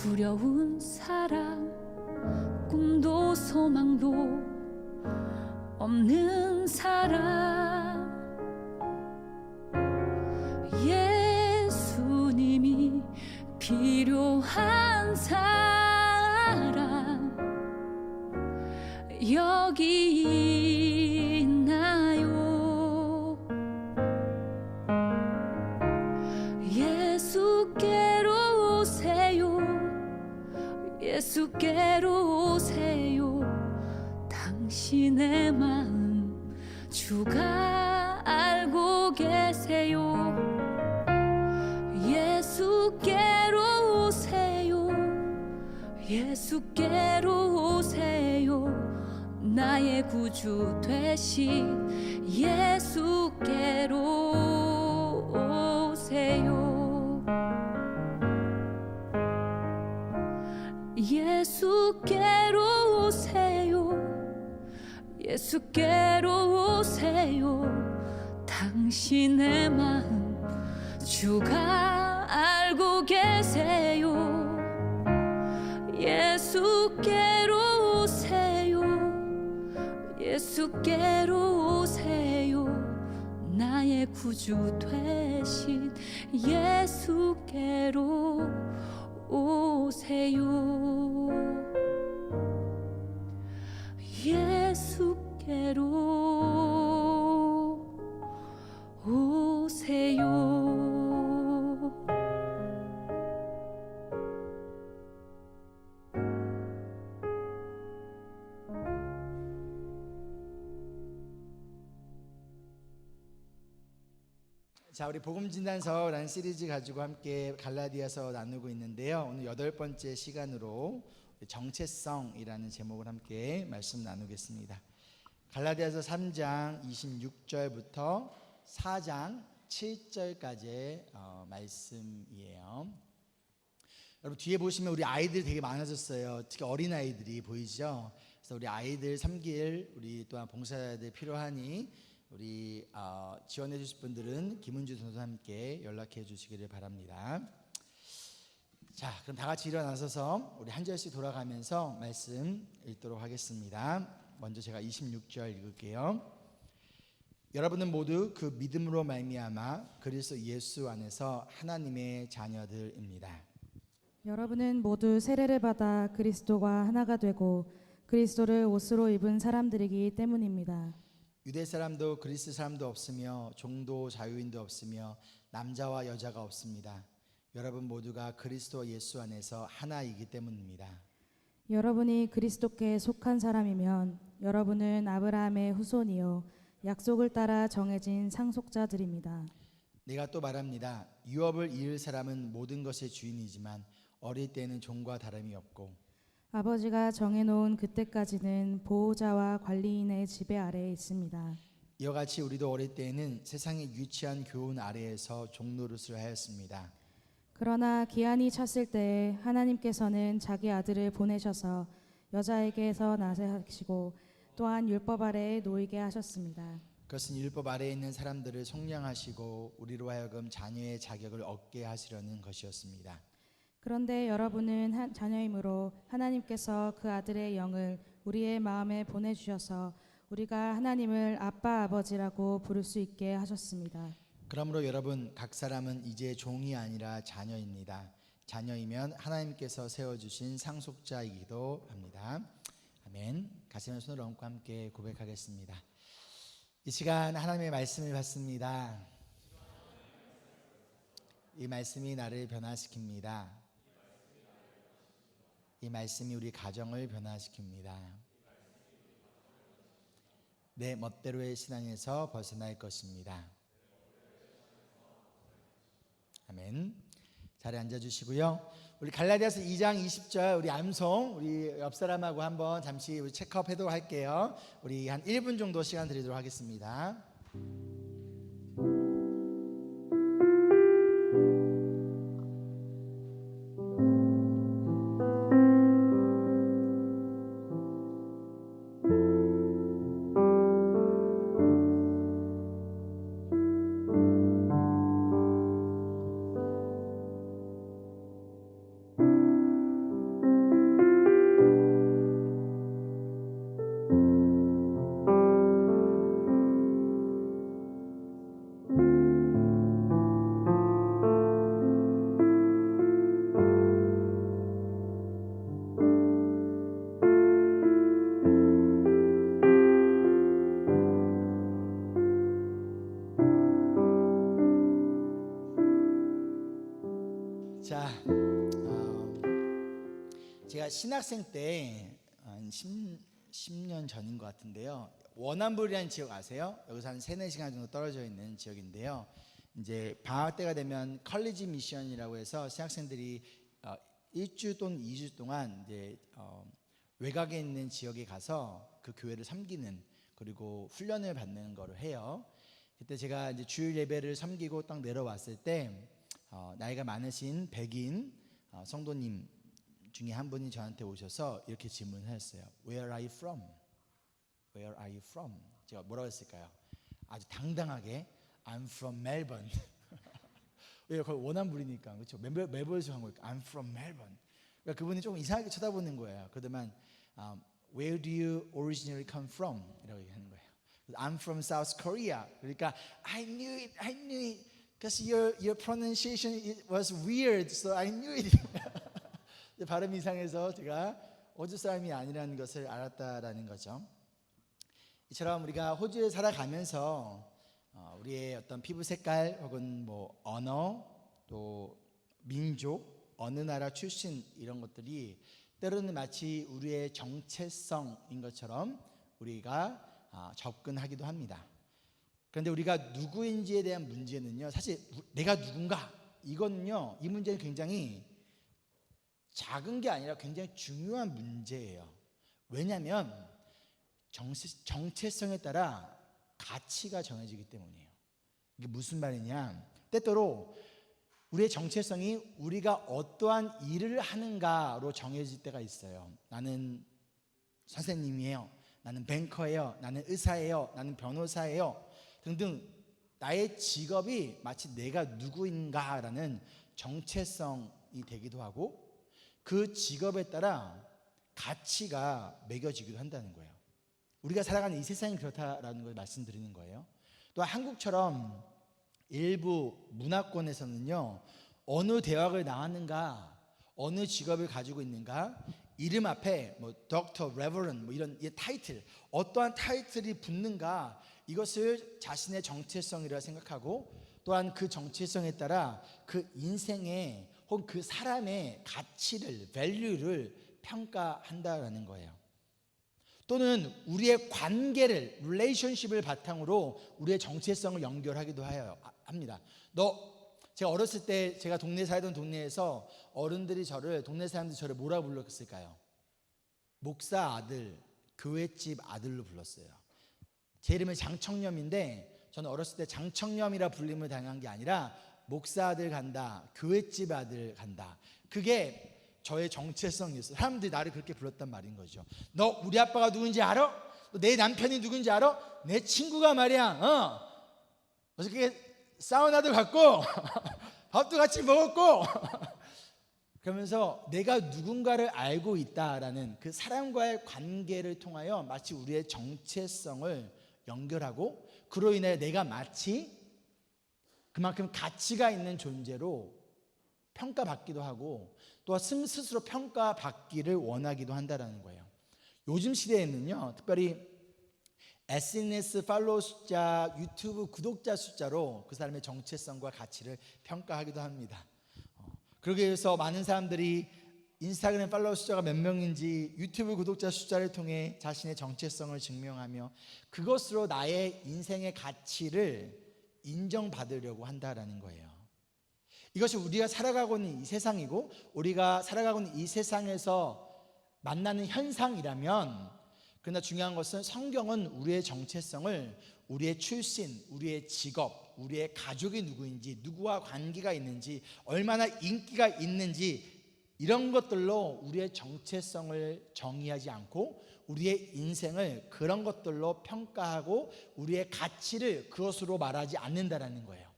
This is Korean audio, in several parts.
두려운 사람, 꿈도 소망도 없는 사람, 예수님이 필요한 사람 여기 있나요? 예수께로 오세요. 예수께로 오세요. 당신의 마음 주가 알고 계세요. 예수께로 오세요. 예수께로 오세요. 나의 구주 되신 예수께로 오세요. 예수께로 오세요. 예수께로 오세요. 당신의 마음 주가 알고 계세요. 예수께로 오세요. 예수께로 오세요. 나의 구주 되신 예수께로 오세요. 예수께로 오세요. 자, 우리 복음진단서라는 시리즈 가지고 함께 갈라디아서 나누고 있는데요. 오늘 8번째 시간으로 정체성이라는 제목을 함께 말씀 나누겠습니다. 갈라디아서 3장 26절부터 4장 7절까지의 말씀이에요. 여러분 뒤에 보시면 우리 아이들 되게 많아졌어요. 특히 어린아이들이 보이죠. 그래서 우리 아이들 섬길 우리 또한 봉사자들 필요하니 우리 지원해 주실 분들은 김은주 선수와 함께 연락해 주시기를 바랍니다. 자, 그럼 다 같이 일어나셔서 우리 한 절씩 돌아가면서 말씀 읽도록 하겠습니다. 먼저 제가 26절 읽을게요. 여러분은 모두 그 믿음으로 말미암아 그리스도 예수 안에서 하나님의 자녀들입니다. 여러분은 모두 세례를 받아 그리스도와 하나가 되고 그리스도를 옷으로 입은 사람들이기 때문입니다. 유대 사람도 그리스 사람도 없으며 종도 자유인도 없으며 남자와 여자가 없습니다. 여러분 모두가 그리스도 예수 안에서 하나이기 때문입니다. 여러분이 그리스도께 속한 사람이면 여러분은 아브라함의 후손이요 약속을 따라 정해진 상속자들입니다. 내가 또 말합니다. 유업을 이을 사람은 모든 것의 주인이지만 어릴 때는 종과 다름이 없고 아버지가 정해놓은 그때까지는 보호자와 관리인의 지배 아래에 있습니다. 이와 같이 우리도 어릴 때에는 세상의 유치한 교훈 아래에서 종노릇을 하였습니다. 그러나 기한이 찼을 때에 하나님께서는 자기 아들을 보내셔서 여자에게서 나게 하시고 또한 율법 아래에 놓이게 하셨습니다. 그것은 율법 아래에 있는 사람들을 속량하시고 우리로 하여금 자녀의 자격을 얻게 하시려는 것이었습니다. 그런데 여러분은 자녀이므로 하나님께서 그 아들의 영을 우리의 마음에 보내주셔서 우리가 하나님을 아빠 아버지라고 부를 수 있게 하셨습니다. 그러므로 여러분 각 사람은 이제 종이 아니라 자녀입니다. 자녀이면 하나님께서 세워주신 상속자이기도 합니다. 아멘. 가슴에 손을 얹고 함께 고백하겠습니다. 이 시간 하나님의 말씀을 받습니다. 이 말씀이 나를 변화시킵니다. 이 말씀이 우리 가정을 변화시킵니다. 내 멋대로의 신앙에서 벗어날 것입니다. 아멘. 자리에 앉아주시고요. 우리 갈라디아서 2장 20절 우리 암송 우리 옆 사람하고 한번 잠시 우리 체크업해도록 할게요. 우리 한 1분 정도 시간 드리도록 하겠습니다. 제가 신학생 때 한 10년 전인 것 같은데요. 원암불이라는 지역 아세요? 여기서 한 3-4시간 정도 떨어져 있는 지역인데요. 이제 방학 때가 되면 컬리지 미션이라고 해서 신학생들이 일주 또는 2주 동안 이제 외곽에 있는 지역에 가서 그 교회를 섬기는, 그리고 훈련을 받는 거를 해요. 그때 제가 이제 주일 예배를 섬기고 딱 내려왔을 때 나이가 많으신 백인 성도님 중에 한 분이 저한테 오셔서 이렇게 질문을 하셨어요. Where are you from? Where are you from? 제가 뭐라고 했을까요? 아주 당당하게 I'm from Melbourne. 왜 거기 원암불이니까, 그렇죠? 멜버른에서 한 거니까 I'm from Melbourne. 그러니까 그분이 좀 이상하게 쳐다보는 거예요. 그러더만 Where do you originally come from? 이라고 얘기하는 거예요. I'm from South Korea. 그러니까 I knew it, because your pronunciation was weird, so I knew it. 발음이 이상해서 제가 호주 사람이 아니라는 것을 알았다라는 거죠. 이처럼 우리가 호주에 살아가면서 우리의 어떤 피부 색깔 혹은 뭐 언어, 또 민족, 어느 나라 출신, 이런 것들이 때로는 마치 우리의 정체성인 것처럼 우리가 접근하기도 합니다. 그런데 우리가 누구인지에 대한 문제는요, 사실 내가 누군가, 이거는요, 이 문제는 굉장히 작은 게 아니라 굉장히 중요한 문제예요. 왜냐하면 정체성에 따라 가치가 정해지기 때문이에요. 이게 무슨 말이냐? 때때로 우리의 정체성이 우리가 어떠한 일을 하는가로 정해질 때가 있어요. 나는 선생님이에요, 나는 뱅커예요, 나는 의사예요, 나는 변호사예요 등등, 나의 직업이 마치 내가 누구인가라는 정체성이 되기도 하고, 그 직업에 따라 가치가 매겨지기도 한다는 거예요. 우리가 살아가는 이 세상이 그렇다라는 걸 말씀드리는 거예요. 또 한국처럼 일부 문화권에서는요, 어느 대학을 나왔는가, 어느 직업을 가지고 있는가, 이름 앞에 뭐 덕터, 레버런 뭐 이런 타이틀, 어떠한 타이틀이 붙는가, 이것을 자신의 정체성이라 생각하고, 또한 그 정체성에 따라 그 인생의 혹은 그 사람의 가치를, 밸류를 평가한다라는 거예요. 또는 우리의 관계를, 릴레이션십을 바탕으로 우리의 정체성을 연결하기도 합니다. 제가 어렸을 때, 제가 동네에 살던 동네에서 어른들이 동네 사람들이 저를 뭐라 불렀을까요? 목사 아들, 교회집 아들로 불렀어요. 제 이름은 장청렴인데, 저는 어렸을 때 장청렴이라 불림을 당한 게 아니라 목사 아들 간다, 교회집 아들 간다, 그게 저의 정체성이었어요. 사람들이 나를 그렇게 불렀단 말인 거죠. 너 우리 아빠가 누군지 알아? 내 남편이 누군지 알아? 내 친구가 말이야, 어저께 사우나도 갔고 밥도 같이 먹었고 그러면서 내가 누군가를 알고 있다라는 그 사람과의 관계를 통하여 마치 우리의 정체성을 연결하고, 그로 인해 내가 마치 그만큼 가치가 있는 존재로 평가받기도 하고, 또 스스로 평가받기를 원하기도 한다는 거예요. 요즘 시대에는요, 특별히 SNS 팔로워 숫자, 유튜브 구독자 숫자로 그 사람의 정체성과 가치를 평가하기도 합니다. 그러기 위해서 많은 사람들이 인스타그램 팔로워 숫자가 몇 명인지 유튜브 구독자 숫자를 통해 자신의 정체성을 증명하며 그것으로 나의 인생의 가치를 인정받으려고 한다라는 거예요. 이것이 우리가 살아가고 있는 이 세상이고, 우리가 살아가고 있는 이 세상에서 만나는 현상이라면, 그러나 중요한 것은 성경은 우리의 정체성을 우리의 출신, 우리의 직업, 우리의 가족이 누구인지, 누구와 관계가 있는지, 얼마나 인기가 있는지, 이런 것들로 우리의 정체성을 정의하지 않고 우리의 인생을 그런 것들로 평가하고 우리의 가치를 그것으로 말하지 않는다라는 거예요.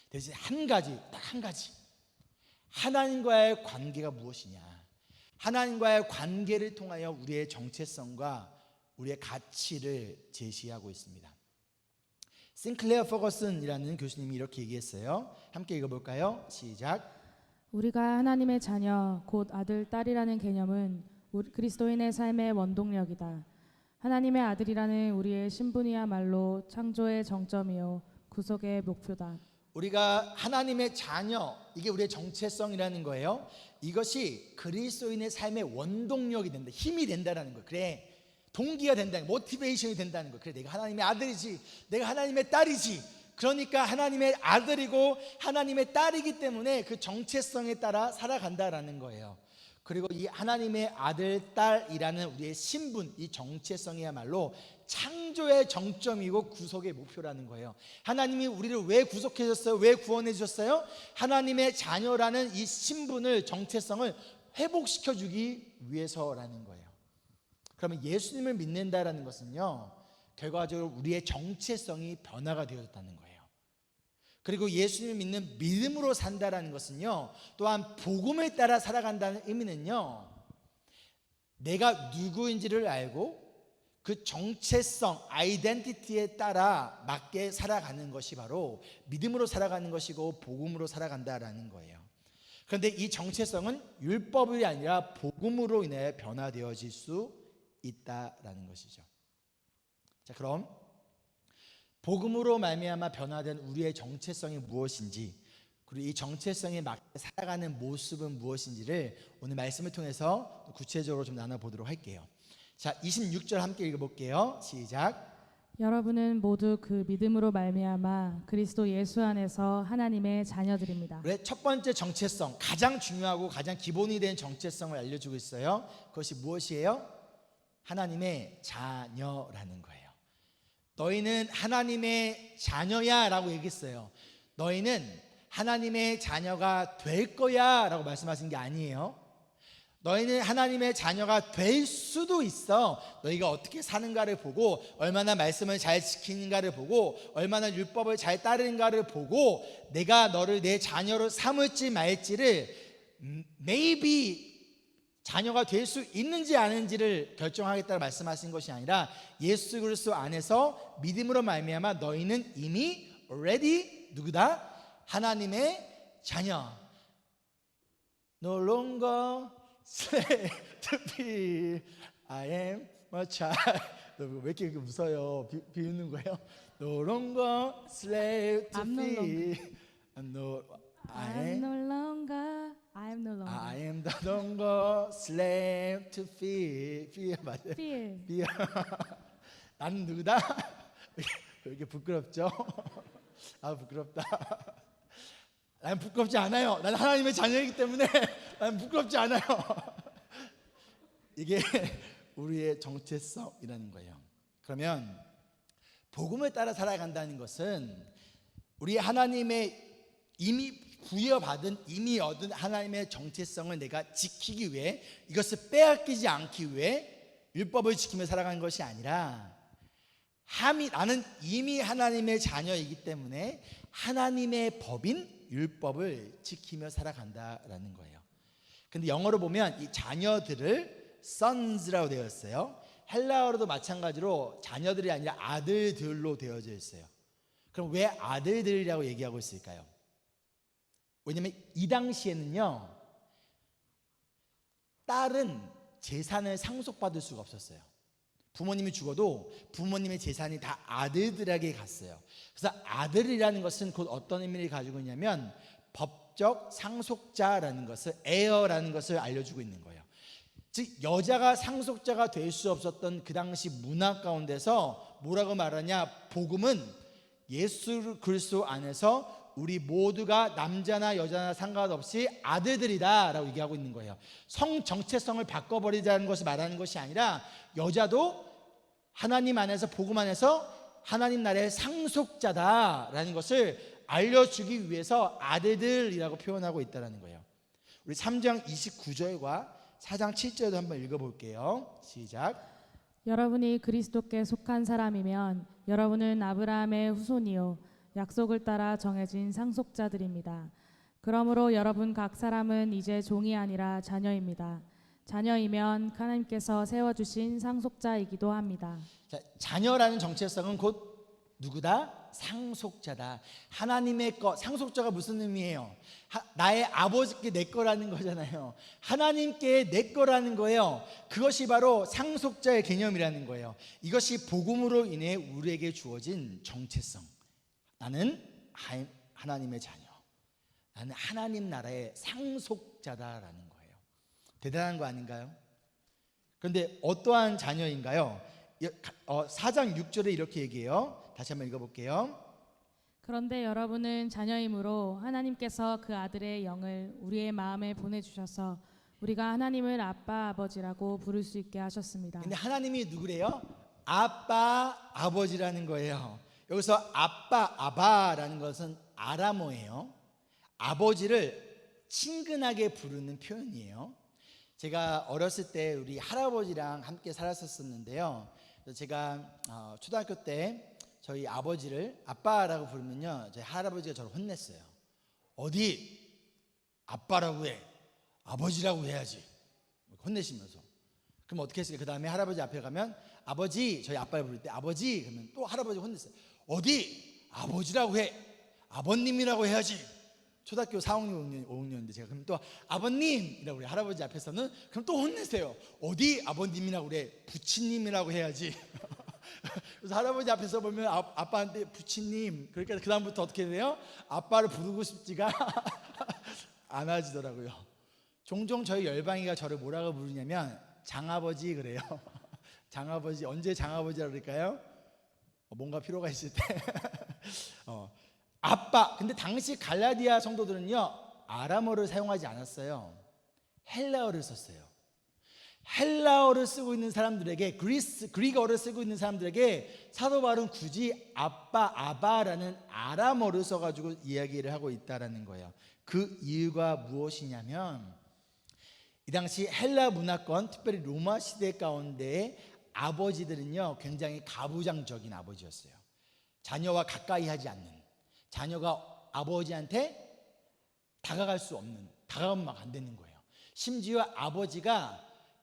대신 딱 한 가지, 하나님과의 관계가 무엇이냐, 하나님과의 관계를 통하여 우리의 정체성과 우리의 가치를 제시하고 있습니다. 싱클레어 퍼거슨이라는 교수님이 이렇게 얘기했어요. 함께 읽어볼까요? 시작. 우리가 하나님의 자녀, 곧 아들, 딸이라는 개념은 그리스도인의 삶의 원동력이다. 하나님의 아들이라는 우리의 신분이야말로 창조의 정점이요 구속의 목표다. 우리가 하나님의 자녀, 이게 우리의 정체성이라는 거예요. 이것이 그리스도인의 삶의 원동력이 된다, 힘이 된다라는 거예요. 그래, 동기가 된다는 거예요. 모티베이션이 된다는 거예요. 그래, 내가 하나님의 아들이지, 내가 하나님의 딸이지. 그러니까 하나님의 아들이고 하나님의 딸이기 때문에 그 정체성에 따라 살아간다라는 거예요. 그리고 이 하나님의 아들, 딸이라는 우리의 신분, 이 정체성이야말로 창조의 정점이고 구속의 목표라는 거예요. 하나님이 우리를 왜 구속해 주셨어요? 왜 구원해 주셨어요? 하나님의 자녀라는 이 신분을, 정체성을 회복시켜 주기 위해서라는 거예요. 그러면 예수님을 믿는다라는 것은요, 결과적으로 우리의 정체성이 변화가 되어졌다는 거예요. 그리고 예수님을 믿는 믿음으로 산다라는 것은요, 또한 복음을 따라 살아간다는 의미는요, 내가 누구인지를 알고 그 정체성, 아이덴티티에 따라 맞게 살아가는 것이 바로 믿음으로 살아가는 것이고 복음으로 살아간다라는 거예요. 그런데 이 정체성은 율법이 아니라 복음으로 인해 변화되어질 수 있다라는 것이죠. 자, 그럼 복음으로 말미암아 변화된 우리의 정체성이 무엇인지, 그리고 이 정체성에 맞게 살아가는 모습은 무엇인지를 오늘 말씀을 통해서 구체적으로 좀 나눠보도록 할게요. 자, 26절 함께 읽어볼게요. 시작. 여러분은 모두 그 믿음으로 말미암아 그리스도 예수 안에서 하나님의 자녀들입니다. 그래, 첫 번째 정체성, 가장 중요하고 가장 기본이 된 정체성을 알려주고 있어요. 그것이 무엇이에요? 하나님의 자녀라는 거예요. 너희는 하나님의 자녀야 라고 얘기했어요. 너희는 하나님의 자녀가 될 거야 라고 말씀하신 게 아니에요. 너희는 하나님의 자녀가 될 수도 있어. 너희가 어떻게 사는가를 보고, 얼마나 말씀을 잘 지키는가를 보고, 얼마나 율법을 잘 따르는가를 보고, 내가 너를 내 자녀로 삼을지 말지를 maybe 자녀가 될 수 있는지 아닌지를 결정하겠다고 말씀하신 것이 아니라, 예수 그리스도 안에서 믿음으로 말미암아 너희는 이미 already 누구다? 하나님의 자녀. No longer slave to be, I am a child. 왜 이렇게 웃어요? 비웃는 거예요? No longer slave to I'm no be. No, I am no longer. I am no longer slave to fear. Fear 맞아요? Fear. fear. 나는 누구다? 왜 이렇게 부끄럽죠? 아, 부끄럽다. 나는 부끄럽지 않아요. 나는 하나님의 자녀이기 때문에 나는 부끄럽지 않아요. 이게 우리의 정체성이라는 거예요. 그러면 복음을 따라 살아간다는 것은 우리 하나님의 이미 부여받은, 이미 얻은 하나님의 정체성을 내가 지키기 위해, 이것을 빼앗기지 않기 위해 율법을 지키며 살아가는 것이 아니라, 나는 이미 하나님의 자녀이기 때문에 하나님의 법인 율법을 지키며 살아간다라는 거예요. 근데 영어로 보면 이 자녀들을 sons라고 되어 있어요. 헬라어로도 마찬가지로 자녀들이 아니라 아들들로 되어져 있어요. 그럼 왜 아들들이라고 얘기하고 있을까요? 왜냐하면 이 당시에는요, 딸은 재산을 상속받을 수가 없었어요. 부모님이 죽어도 부모님의 재산이 다 아들들에게 갔어요. 그래서 아들이라는 것은 곧 어떤 의미를 가지고 있냐면 법적 상속자라는 것을, 에어라는 것을 알려주고 있는 거예요. 즉 여자가 상속자가 될 수 없었던 그 당시 문화 가운데서 뭐라고 말하냐, 복음은 예수 그리스도 안에서 우리 모두가 남자나 여자나 상관없이 아들들이다 라고 얘기하고 있는 거예요. 성 정체성을 바꿔버리자는 것을 말하는 것이 아니라, 여자도 하나님 안에서, 복음 안에서 하나님 나라의 상속자다라는 것을 알려주기 위해서 아들들이라고 표현하고 있다는 거예요. 우리 3장 29절과 4장 7절도 한번 읽어볼게요. 시작. 여러분이 그리스도께 속한 사람이면 여러분은 아브라함의 후손이요 약속을 따라 정해진 상속자들입니다. 그러므로 여러분 각 사람은 이제 종이 아니라 자녀입니다. 자녀이면 하나님께서 세워주신 상속자이기도 합니다. 자, 자녀라는 정체성은 곧 누구다? 상속자다. 하나님의 것. 상속자가 무슨 의미예요? 나의 아버지께 내 거라는 거잖아요. 하나님께 내 거라는 거예요. 그것이 바로 상속자의 개념이라는 거예요. 이것이 복음으로 인해 우리에게 주어진 정체성. 나는 하나님의 자녀. 나는 하나님 나라의 상속자다라는 거예요. 대단한 거 아닌가요? 그런데 어떠한 자녀인가요? 4장 6절에 이렇게 얘기해요. 다시 한번 읽어볼게요. 그런데 여러분은 자녀이므로 하나님께서 그 아들의 영을 우리의 마음에 보내주셔서 우리가 하나님을 아빠 아버지라고 부를 수 있게 하셨습니다. 근데 하나님이 누구래요? 아빠 아버지라는 거예요. 여기서 아빠 아바라는 것은 아람어예요. 아버지를 친근하게 부르는 표현이에요. 제가 어렸을 때 우리 할아버지랑 함께 살았었는데요. 제가 초등학교 때 저희 아버지를 아빠라고 부르면요, 저희 할아버지가 저를 혼냈어요. 어디 아빠라고 해, 아버지라고 해야지, 혼내시면서. 그럼 어떻게 했어요? 그 다음에 할아버지 앞에 가면 아버지, 저희 아빠를 부를 때 아버지 그러면 또 할아버지 혼냈어요. 어디 아버지라고 해, 아버님이라고 해야지. 초등학교 4학년 5학년인데 제가 그럼 또 아버님이라고 그래. 할아버지 앞에서는 그럼 또 혼내세요. 어디 아버님이라고 그래, 부치님이라고 해야지. 그래서 할아버지 앞에서 보면 아빠한테 부치님, 그러니까 그 다음부터 어떻게 돼요? 아빠를 부르고 싶지가 않아지더라고요. 종종 저희 열방이가 저를 뭐라고 부르냐면 장아버지 그래요. 장아버지. 언제 장아버지라고 그럴까요? 뭔가 필요가 있을 때. 아빠. 근데 당시 갈라디아 성도들은요, 아람어를 사용하지 않았어요. 헬라어를 썼어요. 헬라어를 쓰고 있는 사람들에게, 그리스어를 쓰고 있는 사람들에게 사도 바울은 굳이 아빠 아바라는 아람어를 써가지고 이야기를 하고 있다라는 거예요. 그 이유가 무엇이냐면 이 당시 헬라 문화권, 특별히 로마 시대 가운데 아버지들은요 굉장히 가부장적인 아버지였어요. 자녀와 가까이 하지 않는, 자녀가 아버지한테 다가갈 수 없는, 다가가면 막 안 되는 거예요. 심지어 아버지가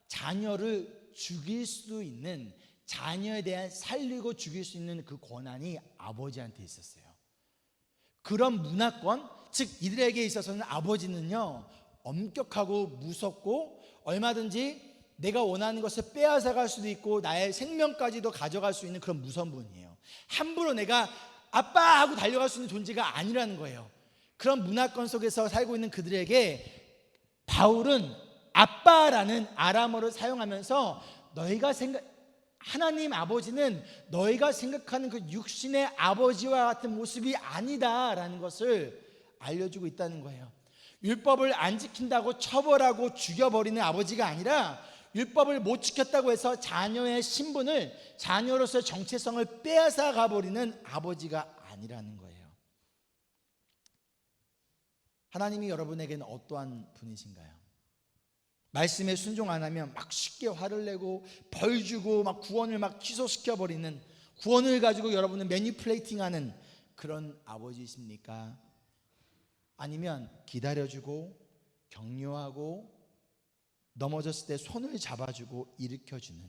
자녀를 죽일 수도 있는, 자녀에 대한 살리고 죽일 수 있는 그 권한이 아버지한테 있었어요. 그런 문화권, 즉 이들에게 있어서는 아버지는요 엄격하고 무섭고 얼마든지 내가 원하는 것을 빼앗아갈 수도 있고 나의 생명까지도 가져갈 수 있는 그런 무서운 분이에요. 함부로 내가 아빠 하고 달려갈 수 있는 존재가 아니라는 거예요. 그런 문화권 속에서 살고 있는 그들에게 바울은 아빠라는 아람어를 사용하면서 하나님 아버지는 너희가 생각하는 그 육신의 아버지와 같은 모습이 아니다라는 것을 알려주고 있다는 거예요. 율법을 안 지킨다고 처벌하고 죽여버리는 아버지가 아니라 율법을 못 지켰다고 해서 자녀의 신분을, 자녀로서의 정체성을 빼앗아 가버리는 아버지가 아니라는 거예요. 하나님이 여러분에게는 어떠한 분이신가요? 말씀에 순종 안 하면 막 쉽게 화를 내고 벌 주고 막 구원을 막 취소시켜버리는, 구원을 가지고 여러분을 매니플레이팅하는 그런 아버지이십니까? 아니면 기다려주고 격려하고 넘어졌을 때 손을 잡아주고 일으켜주는,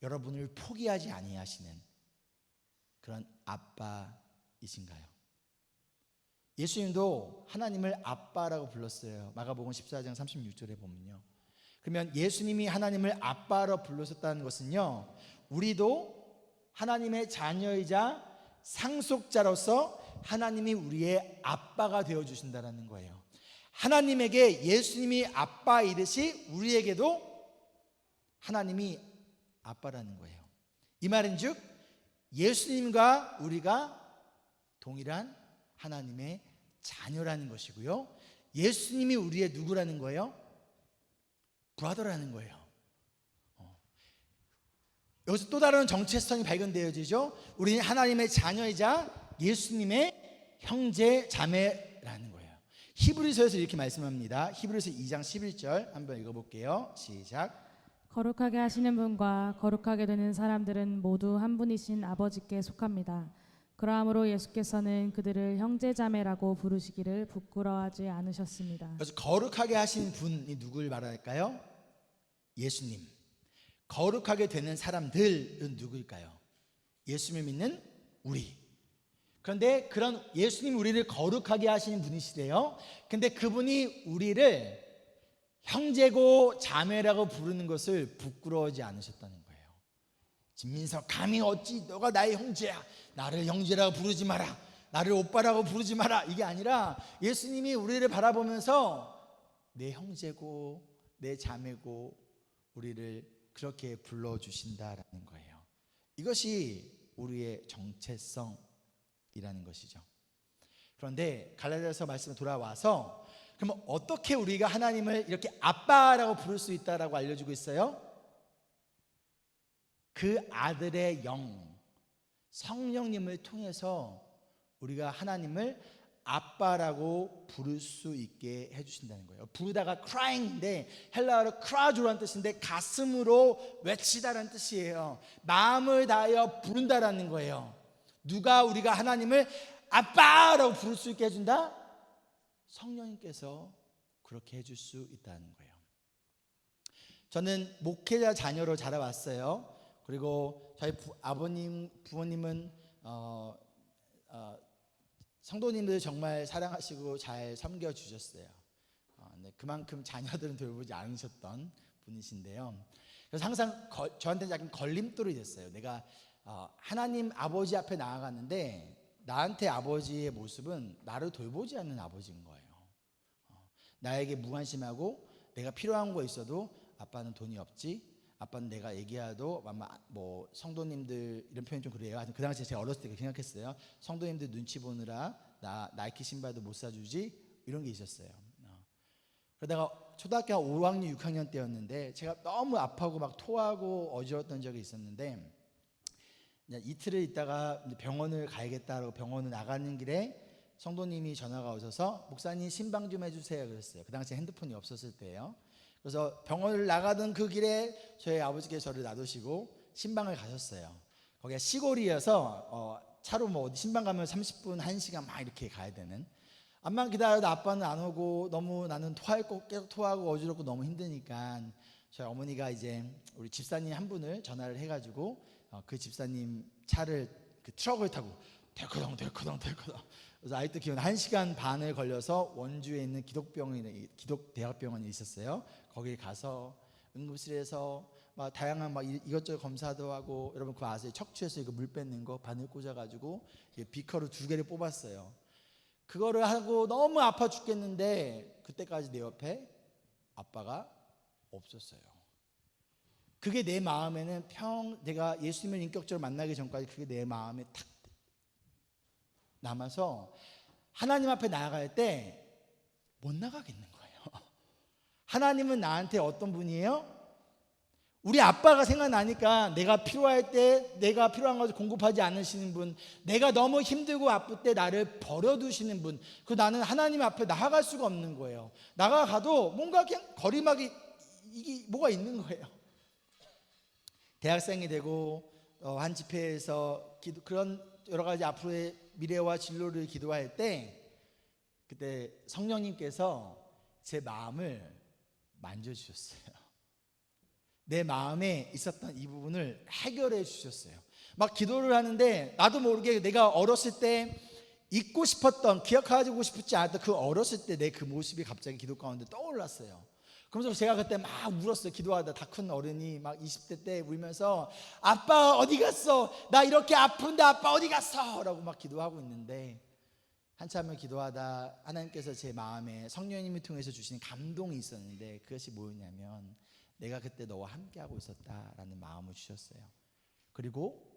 여러분을 포기하지 아니하시는 그런 아빠이신가요? 예수님도 하나님을 아빠라고 불렀어요. 마가복음 14장 36절에 보면요. 그러면 예수님이 하나님을 아빠로 불렀었다는 것은요, 우리도 하나님의 자녀이자 상속자로서 하나님이 우리의 아빠가 되어주신다는 거예요. 하나님에게 예수님이 아빠이듯이 우리에게도 하나님이 아빠라는 거예요. 이 말인즉 예수님과 우리가 동일한 하나님의 자녀라는 것이고요, 예수님이 우리의 누구라는 거예요? 브라더라는 거예요. 여기서 또 다른 정체성이 발견되어지죠. 우리는 하나님의 자녀이자 예수님의 형제 자매라는 거예요. 히브리서에서 이렇게 말씀합니다. 히브리서 2장 11절 한번 읽어볼게요. 시작. 거룩하게 하시는 분과 거룩하게 되는 사람들은 모두 한 분이신 아버지께 속합니다. 그러므로 예수께서는 그들을 형제자매라고 부르시기를 부끄러워하지 않으셨습니다. 그래서 거룩하게 하신 분이 누굴 말할까요? 예수님. 거룩하게 되는 사람들은 누구일까요? 예수님을 믿는 우리. 그런데 그런 예수님 우리를 거룩하게 하시는 분이시래요. 근데 그분이 우리를 형제고 자매라고 부르는 것을 부끄러워하지 않으셨다는 거예요. 진민석, 감히 어찌 너가 나의 형제야, 나를 형제라고 부르지 마라, 나를 오빠라고 부르지 마라, 이게 아니라 예수님이 우리를 바라보면서 내 형제고 내 자매고 우리를 그렇게 불러주신다라는 거예요. 이것이 우리의 정체성이라는 것이죠. 그런데 갈라디아서 말씀에 돌아와서 그럼 어떻게 우리가 하나님을 이렇게 아빠라고 부를 수 있다라고 알려주고 있어요? 그 아들의 영, 성령님을 통해서 우리가 하나님을 아빠라고 부를 수 있게 해주신다는 거예요. 부르다가 crying인데 헬라어로 크라조라는 뜻인데 가슴으로 외치다라는 뜻이에요. 마음을 다하여 부른다라는 거예요. 누가 우리가 하나님을 아빠라고 부를 수 있게 해준다? 성령님께서 그렇게 해줄 수 있다는 거예요. 저는 목회자 자녀로 자라왔어요. 그리고 저희 부모님은 성도님들 정말 사랑하시고 잘 섬겨주셨어요. 그만큼 자녀들은 돌보지 않으셨던 분이신데요. 그래서 항상 저한테 약간 걸림돌이 됐어요. 내가 하나님 아버지 앞에 나아갔는데 나한테 아버지의 모습은 나를 돌보지 않는 아버지인 거예요. 나에게 무관심하고 내가 필요한 거 있어도 아빠는 돈이 없지, 아빠는 내가 얘기해도 뭐 성도님들 이런 표현 좀 그래요. 그 당시에 제가 어렸을 때 그렇게 생각했어요. 성도님들 눈치 보느라 나 나이키 신발도 못 사주지, 이런 게 있었어요. 그러다가 초등학교 5학년 6학년 때였는데 제가 너무 아파하고 막 토하고 어지러웠던 적이 있었는데 이틀을 있다가 병원을 가야겠다라고 병원을 나가는 길에 성도님이 전화가 오셔서 목사님 신방 좀 해주세요 그랬어요. 그 당시에 핸드폰이 없었을 때예요. 그래서 병원을 나가던 그 길에 저희 아버지께서 저를 놔두시고 신방을 가셨어요. 거기가 시골이어서 차로 뭐 어디 신방 가면 30분 1시간 막 이렇게 가야 되는, 암만 기다려도 아빠는 안 오고 너무 나는 토할 거 계속 토하고 어지럽고 너무 힘드니까 저희 어머니가 이제 우리 집사님 한 분을 전화를 해가지고 그 집사님 차를 그 트럭을 타고 덜커덩 그래서 아직도 기억나. 1시간 반을 걸려서 원주에 있는 기독대학병원이 있었어요. 거기 가서 응급실에서 막 다양한 막 이것저것 검사도 하고, 여러분 그거 아세요? 척추에서 이거 물 뺏는 거 바늘 꽂아가지고 비커를 2개를 뽑았어요. 그거를 하고 너무 아파 죽겠는데 그때까지 내 옆에 아빠가 없었어요. 그게 내 마음에는 내가 예수님을 인격적으로 만나기 전까지 그게 내 마음에 탁 남아서 하나님 앞에 나아갈 때 못 나가겠는 거예요. 하나님은 나한테 어떤 분이에요? 우리 아빠가 생각나니까 내가 필요할 때 내가 필요한 것을 공급하지 않으시는 분, 내가 너무 힘들고 아플 때 나를 버려두시는 분, 나는 하나님 앞에 나아갈 수가 없는 거예요. 나가가도 뭔가 그냥 거리막이 이게 뭐가 있는 거예요. 대학생이 되고 한 집회에서 그런 여러 가지 앞으로의 미래와 진로를 기도할 때 그때 성령님께서 제 마음을 만져주셨어요. 내 마음에 있었던 이 부분을 해결해 주셨어요. 막 기도를 하는데 나도 모르게 내가 어렸을 때 잊고 싶었던, 기억하고 싶지 않았던 그 어렸을 때 내 그 모습이 갑자기 기도 가운데 떠올랐어요. 그러면서 제가 그때 막 울었어요. 기도하다 다 큰 어른이 막 20대 때 울면서 아빠 어디 갔어? 나 이렇게 아픈데 아빠 어디 갔어? 라고 막 기도하고 있는데 한참을 기도하다 하나님께서 제 마음에 성령님을 통해서 주신 감동이 있었는데 그것이 뭐였냐면 내가 그때 너와 함께하고 있었다라는 마음을 주셨어요. 그리고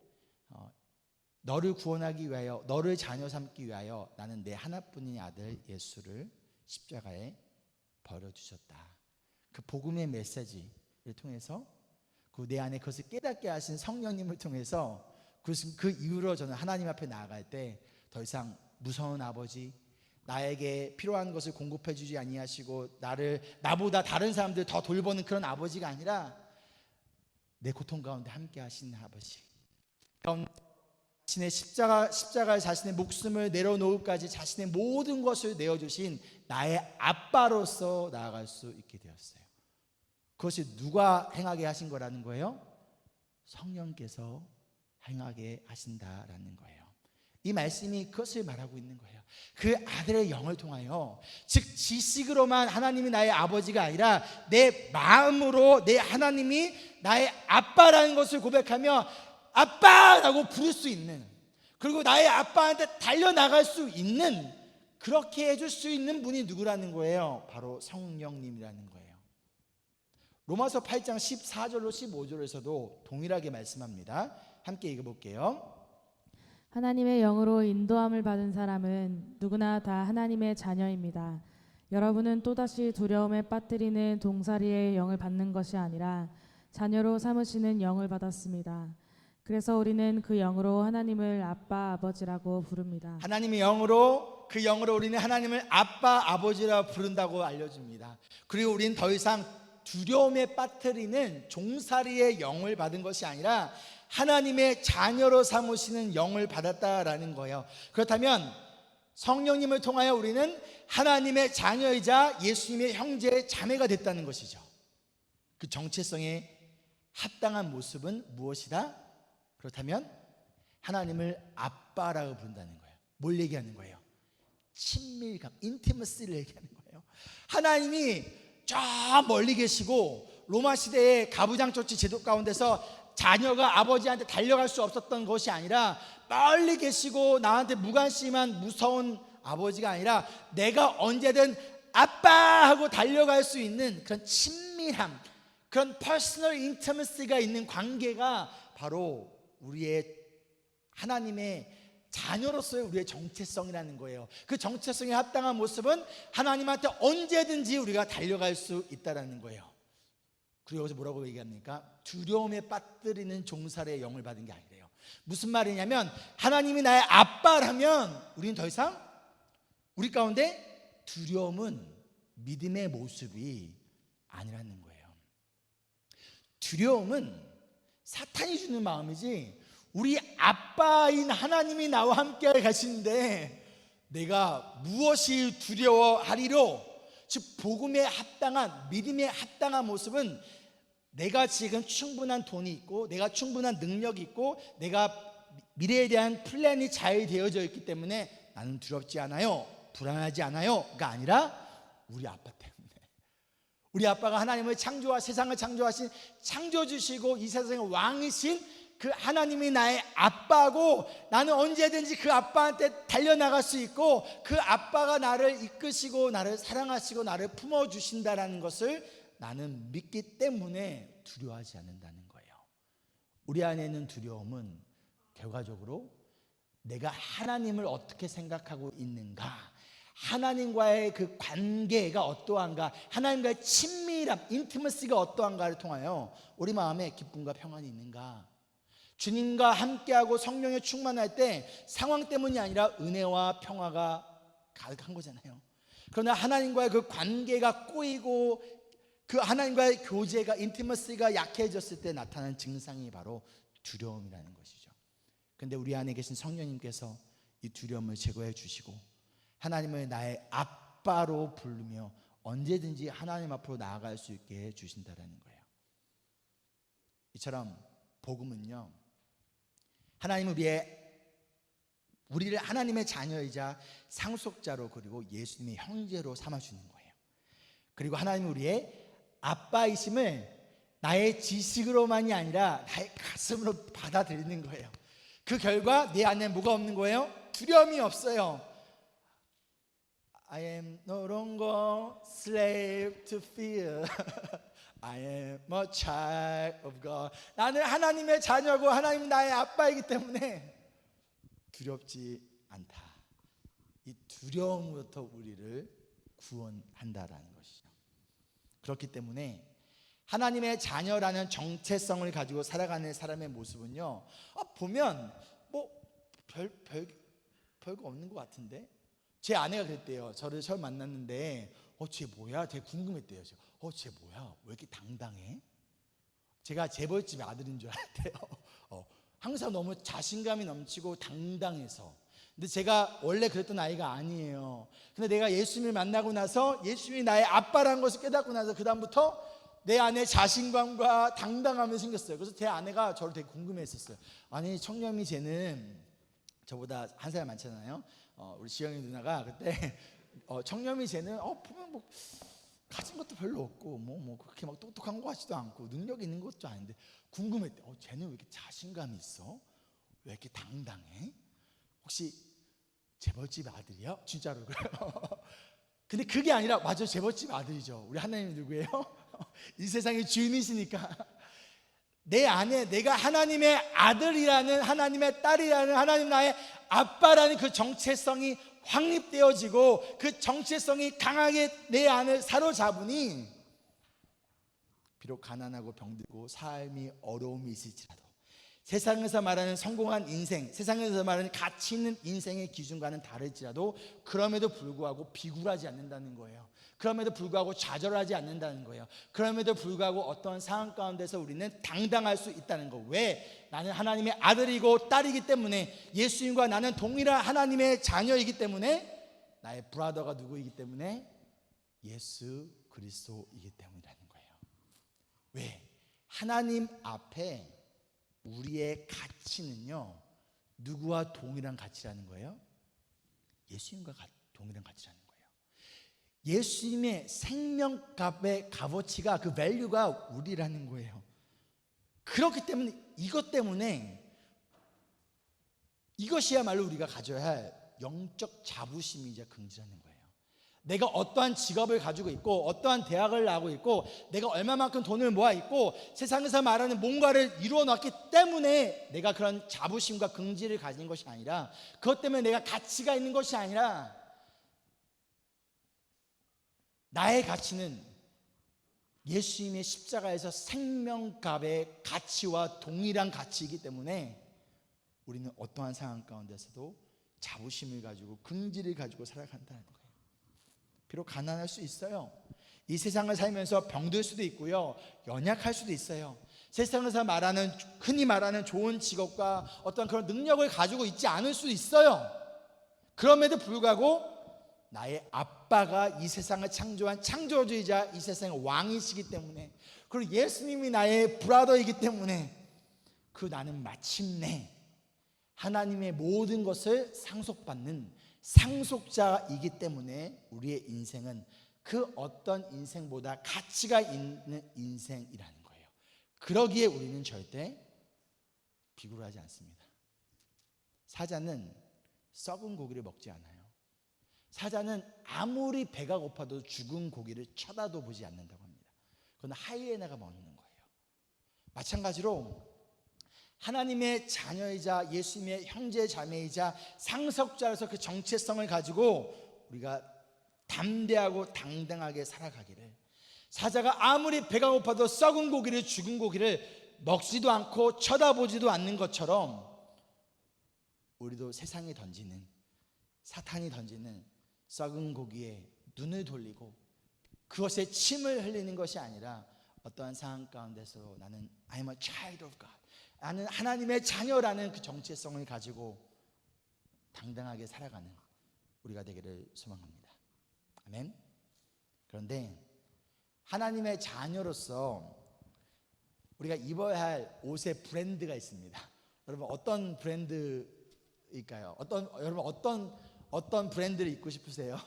너를 구원하기 위하여, 너를 자녀 삼기 위하여 나는 내 하나뿐인 아들 예수를 십자가에 버려주셨다. 그 복음의 메시지를 통해서 내 안에 그것을 깨닫게 하신 성령님을 통해서 그 이후로 저는 하나님 앞에 나아갈 때 더 이상 무서운 아버지, 나에게 필요한 것을 공급해 주지 아니하시고 나보다 다른 사람들 더 돌보는 그런 아버지가 아니라 내 고통 가운데 함께 하시는 아버지, 자신의 십자가에 자신의 목숨을 내려놓을까지 자신의 모든 것을 내어주신 나의 아빠로서 나아갈 수 있게 되었어요. 그것이 누가 행하게 하신 거라는 거예요? 성령께서 행하게 하신다라는 거예요. 이 말씀이 그것을 말하고 있는 거예요. 그 아들의 영을 통하여, 즉 지식으로만 하나님이 나의 아버지가 아니라 내 마음으로 내 하나님이 나의 아빠라는 것을 고백하며 아빠라고 부를 수 있는, 그리고 나의 아빠한테 달려나갈 수 있는, 그렇게 해줄 수 있는 분이 누구라는 거예요? 바로 성령님이라는 거예요. 로마서 8장 14절로 15절에서도 동일하게 말씀합니다. 함께 읽어볼게요. 하나님의 영으로 인도함을 받은 사람은 누구나 다 하나님의 자녀입니다. 여러분은 또다시 두려움에 빠뜨리는 동사리의 영을 받는 것이 아니라 자녀로 삼으시는 영을 받았습니다. 그래서 우리는 그 영으로 하나님을 아빠, 아버지라고 부릅니다. 하나님의 영으로, 그 영으로 우리는 하나님을 아빠, 아버지라 부른다고 알려줍니다. 그리고 우리는 더 이상 두려움에 빠뜨리는 종살이의 영을 받은 것이 아니라 하나님의 자녀로 삼으시는 영을 받았다라는 거예요. 그렇다면 성령님을 통하여 우리는 하나님의 자녀이자 예수님의 형제 자매가 됐다는 것이죠. 그 정체성에 합당한 모습은 무엇이다? 그렇다면 하나님을 아빠라고 부른다는 거예요. 뭘 얘기하는 거예요? 친밀감, 인티머시를 얘기하는 거예요. 하나님이 저 멀리 계시고 로마 시대의 가부장조치 제도 가운데서 자녀가 아버지한테 달려갈 수 없었던 것이 아니라 멀리 계시고 나한테 무관심한 무서운 아버지가 아니라 내가 언제든 아빠 하고 달려갈 수 있는 그런 친밀함, 그런 퍼스널 인티머시가 있는 관계가 바로 우리의 하나님의 자녀로서의 우리의 정체성이라는 거예요. 그 정체성에 합당한 모습은 하나님한테 언제든지 우리가 달려갈 수 있다는 거예요. 그리고 여기서 뭐라고 얘기합니까? 두려움에 빠뜨리는 종살이의 영을 받은 게 아니래요. 무슨 말이냐면 하나님이 나의 아빠라면 우리는 더 이상 우리 가운데 두려움은 믿음의 모습이 아니라는 거예요. 두려움은 사탄이 주는 마음이지 우리 아빠인 하나님이 나와 함께 가시는데 내가 무엇이 두려워하리로, 즉 복음에 합당한, 믿음에 합당한 모습은 내가 지금 충분한 돈이 있고 내가 충분한 능력이 있고 내가 미래에 대한 플랜이 잘 되어져 있기 때문에 나는 두렵지 않아요, 불안하지 않아요가 아니라 우리 아빠 때문에, 우리 아빠가 하나님을 창조와 세상을 창조하신, 창조주시고 이 세상의 왕이신 그 하나님이 나의 아빠고 나는 언제든지 그 아빠한테 달려나갈 수 있고 그 아빠가 나를 이끄시고 나를 사랑하시고 나를 품어주신다는 것을 나는 믿기 때문에 두려워하지 않는다는 거예요. 우리 안에 있는 두려움은 결과적으로 내가 하나님을 어떻게 생각하고 있는가, 하나님과의 그 관계가 어떠한가, 하나님과의 친밀함, 인티머시가 어떠한가를 통하여 우리 마음에 기쁨과 평안이 있는가. 주님과 함께하고 성령에 충만할 때 상황 때문이 아니라 은혜와 평화가 가득한 거잖아요. 그러나 하나님과의 그 관계가 꼬이고 그 하나님과의 교제가, 인티머시가 약해졌을 때 나타나는 증상이 바로 두려움이라는 것이죠. 그런데 우리 안에 계신 성령님께서 이 두려움을 제거해 주시고 하나님을 나의 아빠로 부르며 언제든지 하나님 앞으로 나아갈 수 있게 해주신다는 거예요. 이처럼 복음은요, 하나님은 우리를 하나님의 자녀이자 상속자로, 그리고 예수님의 형제로 삼아주는 거예요. 그리고 하나님은 우리의 아빠이심을 나의 지식으로만이 아니라 나의 가슴으로 받아들이는 거예요. 그 결과 내 안에 뭐가 없는 거예요? 두려움이 없어요. I am no longer slave to fear. I am a child of God. 나는 하나님의 자녀고 하나님 나의 아빠이기 때문에 두렵지 않다. 이 두려움부터 우리를 구원한다라는 것이죠. 그렇기 때문에 하나님의 자녀라는 정체성을 가지고 살아가는 사람의 모습은요, 보면 뭐 별거 없는 것 같은데, 제 아내가 그랬대요. 저를 처음 만났는데 쟤 뭐야? 되게 궁금했대요. 쟤 뭐야? 왜 이렇게 당당해? 제가 재벌집의 아들인 줄 알았대요. 항상 너무 자신감이 넘치고 당당해서. 근데 제가 원래 그랬던 아이가 아니에요. 근데 내가 예수님을 만나고 나서 예수님이 나의 아빠라는 것을 깨닫고 나서 그 다음부터 내 안에 자신감과 당당함이 생겼어요. 그래서 제 아내가 저를 되게 궁금해했었어요. 아니, 청렴이 쟤는 저보다 한 살 많잖아요. 우리 지영이 누나가 그때 청렴이 쟤는 보면 뭐 가진 것도 별로 없고 뭐 그렇게 막 똑똑한 것 같지도 않고 능력 있는 것도 아닌데 궁금했대. 쟤는 왜 이렇게 자신감이 있어? 왜 이렇게 당당해? 혹시 재벌집 아들이요? 진짜로 그래요. 근데 그게 아니라 맞아, 재벌집 아들이죠. 우리 하나님 누구예요? 이 세상의 주인이시니까. 내 안에 내가 하나님의 아들이라는, 하나님의 딸이라는, 하나님 나의 아빠라는 그 정체성이 확립되어지고 그 정체성이 강하게 내 안을 사로잡으니 비록 가난하고 병들고 삶이 어려움이 있을지라도, 세상에서 말하는 성공한 인생, 세상에서 말하는 가치 있는 인생의 기준과는 다를지라도 그럼에도 불구하고 비굴하지 않는다는 거예요. 그럼에도 불구하고 좌절하지 않는다는 거예요. 그럼에도 불구하고 어떤 상황 가운데서 우리는 당당할 수 있다는 거. 왜? 나는 하나님의 아들이고 딸이기 때문에, 예수님과 나는 동일한 하나님의 자녀이기 때문에, 나의 브라더가 누구이기 때문에? 예수 그리스도이기 때문이라는 거예요. 왜? 하나님 앞에 우리의 가치는요, 누구와 동일한 가치라는 거예요? 예수님과 동일한 가치라는 거예요. 예수님의 생명값의 값어치가, 그 밸류가 우리라는 거예요. 그렇기 때문에, 이것 때문에 이것이야말로 우리가 가져야 할 영적 자부심이자 긍지라는 거예요. 내가 어떠한 직업을 가지고 있고, 어떠한 대학을 나오고 있고, 내가 얼마만큼 돈을 모아 있고, 세상에서 말하는 뭔가를 이루어 놨기 때문에 내가 그런 자부심과 긍지를 가진 것이 아니라, 그것 때문에 내가 가치가 있는 것이 아니라, 나의 가치는 예수님의 십자가에서 생명값의 가치와 동일한 가치이기 때문에 우리는 어떠한 상황 가운데서도 자부심을 가지고 긍지를 가지고 살아간다는 거예요. 비록 가난할 수 있어요. 이 세상을 살면서 병들 수도 있고요, 연약할 수도 있어요. 세상에서 말하는, 흔히 말하는 좋은 직업과 어떤 그런 능력을 가지고 있지 않을 수도 있어요. 그럼에도 불구하고 나의 아빠가 이 세상을 창조한 창조주이자 이 세상의 왕이시기 때문에, 그리고 예수님이 나의 브라더이기 때문에, 그 나는 마침내 하나님의 모든 것을 상속받는 상속자이기 때문에 우리의 인생은 그 어떤 인생보다 가치가 있는 인생이라는 거예요. 그러기에 우리는 절대 비굴하지 않습니다. 사자는 썩은 고기를 먹지 않아요. 사자는 아무리 배가 고파도 죽은 고기를 쳐다도 보지 않는다고 합니다. 그건 하이에나가 먹는 거예요. 마찬가지로 하나님의 자녀이자 예수님의 형제 자매이자 상속자로서 그 정체성을 가지고 우리가 담대하고 당당하게 살아가기를, 사자가 아무리 배가 고파도 썩은 고기를, 죽은 고기를 먹지도 않고 쳐다보지도 않는 것처럼 우리도 세상이 던지는, 사탄이 던지는 썩은 고기에 눈을 돌리고 그것에 침을 흘리는 것이 아니라, 어떠한 상황 가운데서 나는 I'm a child of God, 나는 하나님의 자녀라는 그 정체성을 가지고 당당하게 살아가는 우리가 되기를 소망합니다. 아멘. 그런데 하나님의 자녀로서 우리가 입어야 할 옷의 브랜드가 있습니다. 여러분, 어떤 브랜드일까요? 여러분 어떤 브랜드를 입고 싶으세요?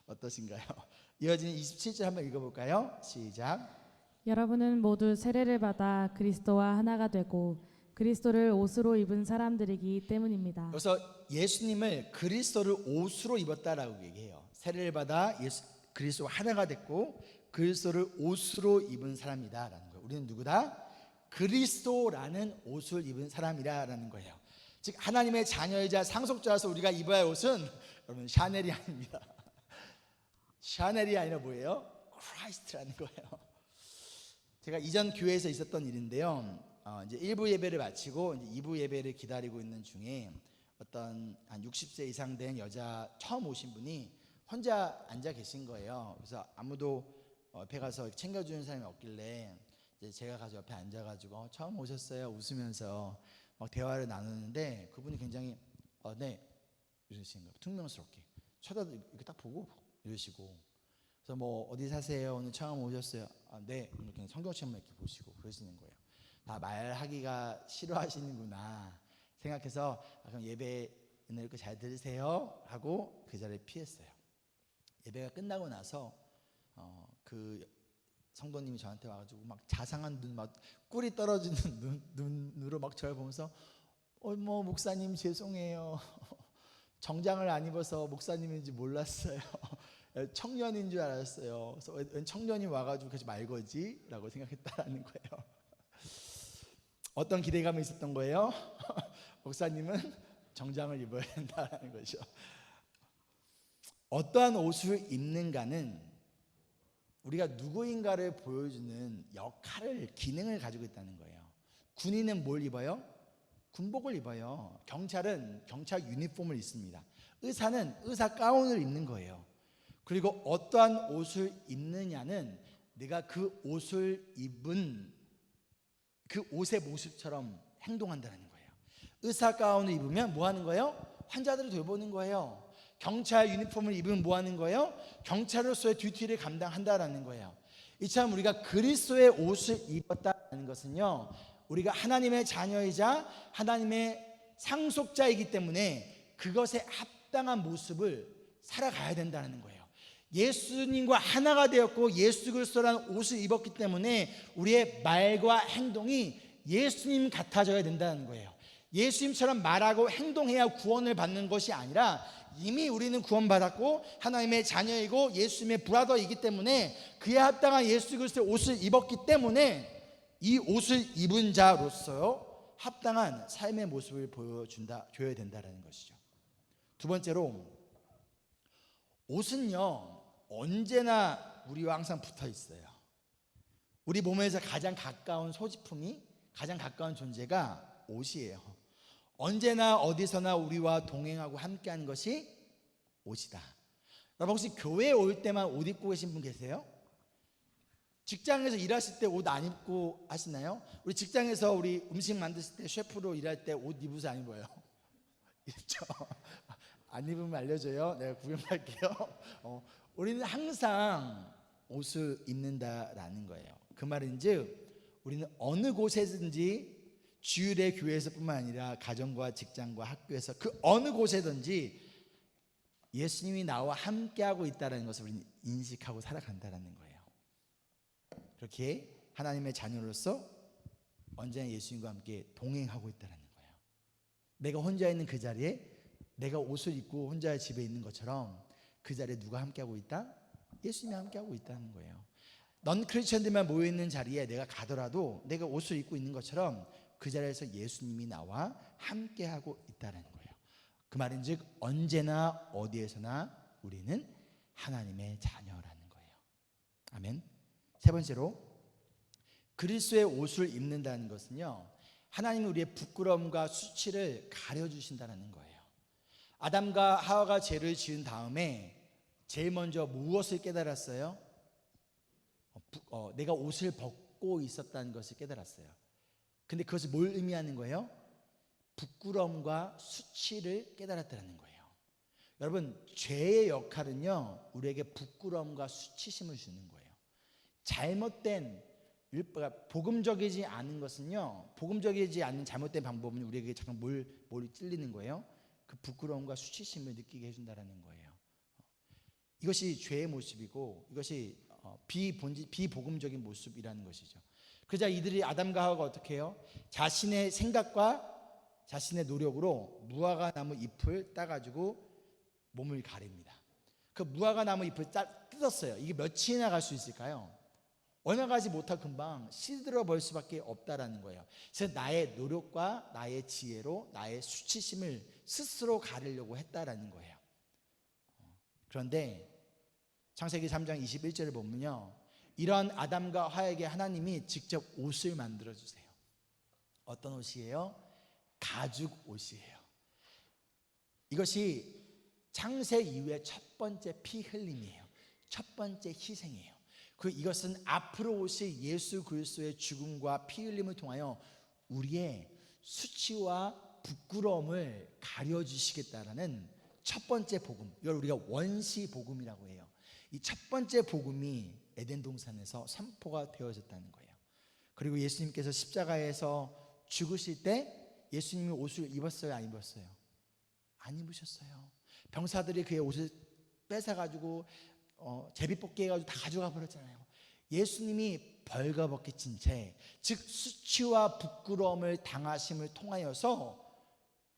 어떠신가요? 이어지는 27절 한번 읽어볼까요? 시작. 여러분은 모두 세례를 받아 그리스도와 하나가 되고 그리스도를 옷으로 입은 사람들이기 때문입니다. 그래서 예수님을 그리스도를 옷으로 입었다라고 얘기해요. 세례를 받아 그리스도와 하나가 됐고 그리스도를 옷으로 입은 사람이다라는 거예요. 우리는 누구다? 그리스도라는 옷을 입은 사람이라는 거예요. 즉 하나님의 자녀이자 상속자라서 우리가 입어야 할 옷은, 여러분, 샤넬이 아닙니다. 샤넬이 아니라 뭐예요? 크라이스트라는 거예요. 제가 이전 교회에서 있었던 일인데요. 이제 1부 예배를 마치고 이제 2부 예배를 기다리고 있는 중에 어떤 한 60세 이상 된 여자 처음 오신 분이 혼자 앉아 계신 거예요. 그래서 아무도 옆에 가서 챙겨주는 사람이 없길래 이제 제가 가서 옆에 앉아가지고 처음 오셨어요 웃으면서 막 대화를 나누는데, 그분이 굉장히 네 이러시는 거예요. 퉁명스럽게 쳐다도 이렇게 딱 보고 이러시고, 그래서 뭐 어디 사세요? 오늘 처음 오셨어요? 네. 이렇게 성경책만 이렇게 보시고 그러시는 거예요. 다 말하기가 싫어하시는구나 생각해서 그럼 예배 이렇게 잘 들으세요 하고 그 자리를 피했어요. 예배가 끝나고 나서 그 성도님이 저한테 와가지고 막 자상한 눈, 막 꿀이 떨어지는 눈으로 막 저를 보면서 뭐 목사님 죄송해요. 정장을 안 입어서 목사님인지 몰랐어요. 청년인 줄 알았어요. 그래서 웬 청년이 와가지고 그러지 말거지 라고 생각했다라는 거예요. 어떤 기대감이 있었던 거예요? 목사님은 정장을 입어야 된다는 거죠. 어떠한 옷을 입는가는 우리가 누구인가를 보여주는 역할을, 기능을 가지고 있다는 거예요. 군인은 뭘 입어요? 군복을 입어요. 경찰은 경찰 유니폼을 입습니다. 의사는 의사 가운을 입는 거예요. 그리고 어떠한 옷을 입느냐는 내가 그 옷을 입은 그 옷의 모습처럼 행동한다는 거예요. 의사 가운을 입으면 뭐 하는 거예요? 환자들을 돌보는 거예요. 경찰 유니폼을 입으면 뭐 하는 거예요? 경찰로서의 듀티를 감당한다라는 거예요. 이처럼 우리가 그리스도의 옷을 입었다는 것은요, 우리가 하나님의 자녀이자 하나님의 상속자이기 때문에 그것에 합당한 모습을 살아가야 된다는 거예요. 예수님과 하나가 되었고 예수 그리스도라는 옷을 입었기 때문에 우리의 말과 행동이 예수님 같아져야 된다는 거예요. 예수님처럼 말하고 행동해야 구원을 받는 것이 아니라 이미 우리는 구원받았고 하나님의 자녀이고 예수님의 브라더이기 때문에 그에 합당한 예수 그리스도의 옷을 입었기 때문에 이 옷을 입은 자로서 합당한 삶의 모습을 줘야 된다는 것이죠. 두 번째로, 옷은요 언제나 우리와 항상 붙어 있어요. 우리 몸에서 가장 가까운 소지품이, 가장 가까운 존재가 옷이에요. 언제나 어디서나 우리와 동행하고 함께하는 것이 옷이다. 여러분 혹시 교회에 올 때만 옷 입고 계신 분 계세요? 직장에서 일하실 때 옷 안 입고 하시나요? 우리 직장에서 우리 음식 만드실 때 셰프로 일할 때 옷 입으세요, 안 입어요? 입죠. 안 입으면 알려줘요. 내가 구경 갈게요. 우리는 항상 옷을 입는다라는 거예요. 그 말인즉 우리는 어느 곳에든지 주일의 교회에서뿐만 아니라 가정과 직장과 학교에서 그 어느 곳에든지 예수님이 나와 함께하고 있다는 것을 우리는 인식하고 살아간다는 거예요. 그렇게 하나님의 자녀로서 언제나 예수님과 함께 동행하고 있다는 거예요. 내가 혼자 있는 그 자리에 내가 옷을 입고 혼자 집에 있는 것처럼 그 자리에 누가 함께하고 있다? 예수님이 함께하고 있다는 거예요. 넌 크리스천들만 모여있는 자리에 내가 가더라도 내가 옷을 입고 있는 것처럼 그 자리에서 예수님이 나와 함께하고 있다는 거예요. 그 말인즉 언제나 어디에서나 우리는 하나님의 자녀라는 거예요. 아멘. 세 번째로, 그리스도의 옷을 입는다는 것은요, 하나님이 우리의 부끄러움과 수치를 가려주신다는 거예요. 아담과 하와가 죄를 지은 다음에 제일 먼저 무엇을 깨달았어요? 내가 옷을 벗고 있었다는 것을 깨달았어요. 근데 그것이 뭘 의미하는 거예요? 부끄러움과 수치를 깨달았다는 거예요. 여러분, 죄의 역할은요 우리에게 부끄러움과 수치심을 주는 거예요. 잘못된 복음적이지 않은 것은요, 복음적이지 않는 잘못된 방법은 우리에게 잠깐 뭘 찔리는 거예요? 그 부끄러움과 수치심을 느끼게 해준다는 거예요. 이것이 죄의 모습이고 이것이 비복음적인 모습이라는 것이죠. 그러자 이들이, 아담과 하와가 어떻게 해요? 자신의 생각과 자신의 노력으로 무화과 나무 잎을 따가지고 몸을 가립니다. 그 무화과 나무 잎을 뜯었어요. 이게 며칠이나 갈 수 있을까요? 얼마 가지 못할 금방 시들어 버릴 수밖에 없다라는 거예요. 그래서 나의 노력과 나의 지혜로 나의 수치심을 스스로 가리려고 했다라는 거예요. 그런데 창세기 3장 21절을 보면요, 이런 아담과 하와에게 하나님이 직접 옷을 만들어 주세요. 어떤 옷이에요? 가죽 옷이에요. 이것이 창세 이후의 첫 번째 피 흘림이에요. 첫 번째 희생이에요. 이것은 앞으로 오실 예수 그리스도의 죽음과 피 흘림을 통하여 우리의 수치와 부끄러움을 가려주시겠다라는 첫 번째 복음, 이걸 우리가 원시 복음이라고 해요. 이 첫 번째 복음이 에덴 동산에서 선포가 되어졌다는 거예요. 그리고 예수님께서 십자가에서 죽으실 때 예수님이 옷을 입었어요, 안 입었어요? 안 입으셨어요. 병사들이 그의 옷을 뺏어가지고 제비뽑기 해가지고 다 가져가 버렸잖아요. 예수님이 벌거벗기 친 채, 즉 수치와 부끄러움을 당하심을 통하여서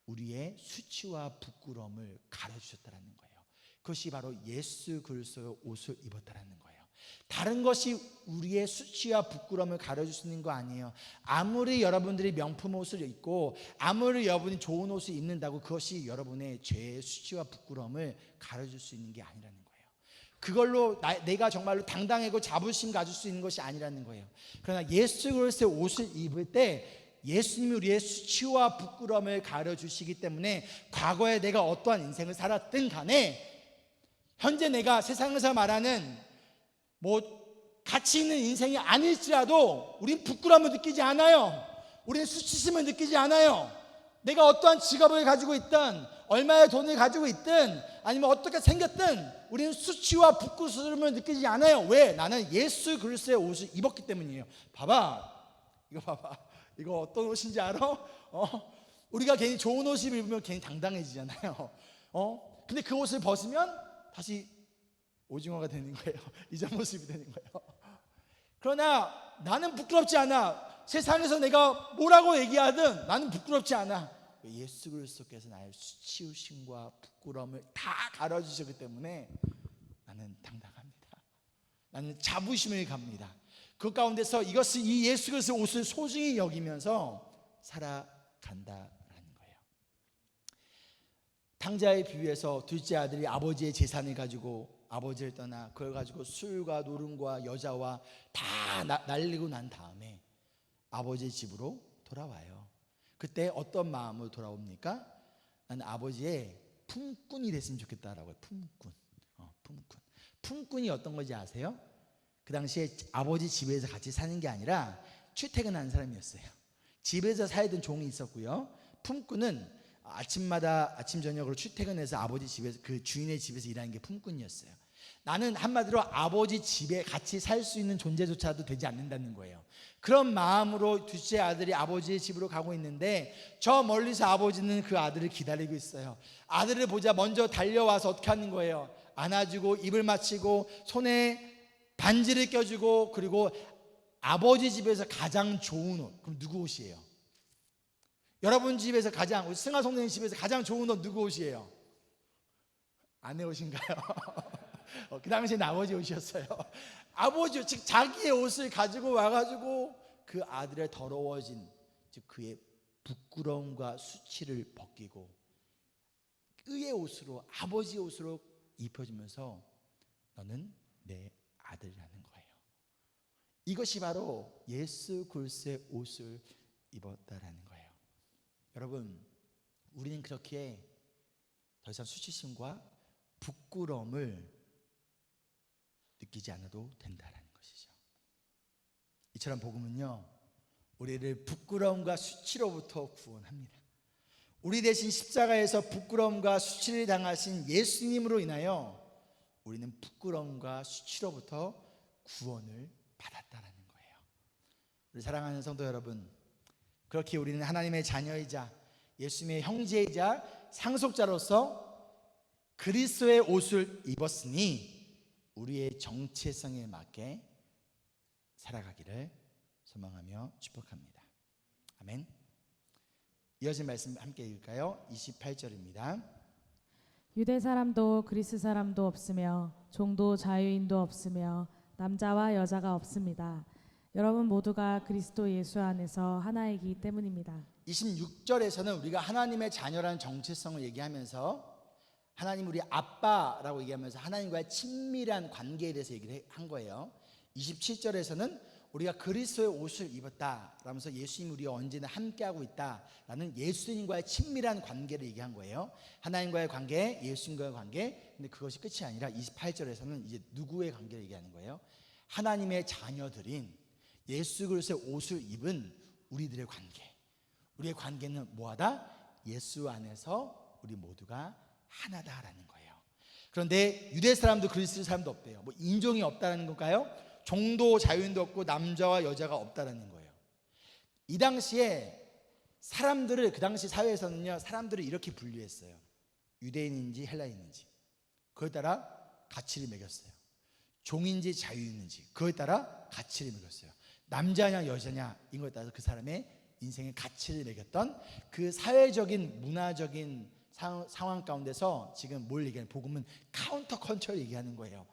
우리의 수치와 부끄러움을 가려주셨다는 거예요. 그것이 바로 예수 그리스도의 옷을 입었다는 거예요. 다른 것이 우리의 수치와 부끄러움을 가려줄 수 있는 거 아니에요. 아무리 여러분들이 명품 옷을 입고 아무리 여러분이 좋은 옷을 입는다고 그것이 여러분의 죄의 수치와 부끄러움을 가려줄 수 있는 게 아니라는 거예요. 그걸로 내가 정말로 당당하고 자부심 가질 수 있는 것이 아니라는 거예요. 그러나 예수 그리스도의 옷을 입을 때 예수님이 우리의 수치와 부끄러움을 가려주시기 때문에 과거에 내가 어떠한 인생을 살았든 간에 현재 내가 세상에서 말하는 가치 있는 인생이 아닐지라도 우린 부끄러움을 느끼지 않아요. 우리는 수치심을 느끼지 않아요. 내가 어떠한 직업을 가지고 있든 얼마의 돈을 가지고 있든 아니면 어떻게 생겼든 우리는 수치와 부끄러움을 느끼지 않아요. 왜? 나는 예수 그리스도의 옷을 입었기 때문이에요. 이거 봐봐. 이거 어떤 옷인지 알아? 우리가 괜히 좋은 옷을 입으면 괜히 당당해지잖아요. 근데 그 옷을 벗으면 다시 오징어가 되는 거예요. 이전 모습이 되는 거예요. 그러나 나는 부끄럽지 않아. 세상에서 내가 뭐라고 얘기하든 나는 부끄럽지 않아. 예수 그리스도께서 나의 수치심과 부끄러움을 다 가려주셨기 때문에 나는 당당합니다. 나는 자부심을 갑니다. 그 가운데서 이것을 이 예수 그리스도의 옷을 소중히 여기면서 살아간다라는 거예요. 탕자의 비유에서 둘째 아들이 아버지의 재산을 가지고 아버지를 떠나 그걸 가지고 술과 노름과 여자와 다 날리고 난 다음에 아버지의 집으로 돌아와요. 그때 어떤 마음으로 돌아옵니까? 나는 아버지의 품꾼이 됐으면 좋겠다라고 해요. 품꾼이 어떤 건지 아세요? 그 당시에 아버지 집에서 같이 사는 게 아니라 출퇴근하는 사람이었어요. 집에서 살던 종이 있었고요. 품꾼은 아침마다 아침 저녁으로 출퇴근해서 아버지 집에서 그 주인의 집에서 일하는 게 품꾼이었어요. 나는 한마디로 아버지 집에 같이 살 수 있는 존재조차도 되지 않는다는 거예요. 그런 마음으로 둘째 아들이 아버지의 집으로 가고 있는데 저 멀리서 아버지는 그 아들을 기다리고 있어요. 아들을 보자 먼저 달려와서 어떻게 하는 거예요? 안아주고 입을 맞추고 손에 반지를 껴주고 그리고 아버지 집에서 가장 좋은 옷, 그럼 누구 옷이에요? 여러분 집에서 가장, 승하 선생님 집에서 가장 좋은 옷 누구 옷이에요? 아내 옷인가요? 그 당시에는 아버지 옷이었어요. 아버지, 즉 자기의 옷을 가지고 와가지고 그 아들의 더러워진, 즉 그의 부끄러움과 수치를 벗기고 그의 옷으로, 아버지의 옷으로 입혀주면서 너는 내 아들이라는 거예요. 이것이 바로 예수 그리스도의 옷을 입었다라는 거예요. 여러분, 우리는 그렇게 더 이상 수치심과 부끄러움을 느끼지 않아도 된다라는 것이죠. 이처럼 복음은요, 우리를 부끄러움과 수치로부터 구원합니다. 우리 대신 십자가에서 부끄러움과 수치를 당하신 예수님으로 인하여 우리는 부끄러움과 수치로부터 구원을 받았다라는 거예요. 우리 사랑하는 성도 여러분, 그렇게 우리는 하나님의 자녀이자 예수님의 형제이자 상속자로서 그리스도의 옷을 입었으니 우리의 정체성에 맞게 살아가기를 소망하며 축복합니다. 아멘. 이어진 말씀 함께 읽을까요? 28절입니다. 유대 사람도 그리스 사람도 없으며 종도 자유인도 없으며 남자와 여자가 없습니다. 여러분 모두가 그리스도 예수 안에서 하나이기 때문입니다. 26절에서는 우리가 하나님의 자녀라는 정체성을 얘기하면서 하나님 우리 아빠라고 얘기하면서 하나님과의 친밀한 관계에 대해서 얘기를 한 거예요. 27절에서는 우리가 그리스도의 옷을 입었다 라면서 예수님 우리와 언제나 함께하고 있다라는 예수님과의 친밀한 관계를 얘기한 거예요. 하나님과의 관계, 예수님과의 관계. 근데 그것이 끝이 아니라 28절에서는 이제 누구의 관계를 얘기하는 거예요? 하나님의 자녀들인 예수 그리스도의 옷을 입은 우리들의 관계. 우리의 관계는 뭐하다? 예수 안에서 우리 모두가 하나다라는 거예요. 그런데 유대 사람도 그리스 사람도 없대요. 뭐 인종이 없다는 건가요? 종도 자유인도 없고 남자와 여자가 없다라는 거예요. 이 당시에 사람들을, 그 당시 사회에서는요, 사람들을 이렇게 분류했어요. 유대인인지 헬라인인지 그에 따라 가치를 매겼어요. 종인지 자유인인지 그에 따라 가치를 매겼어요. 남자냐 여자냐 이거에 따라서 그 사람의 인생의 가치를 매겼던 그 사회적인 문화적인 상황 가운데서 지금 뭘 얘기하는, 복음은 카운터 컬처를 얘기하는 거예요.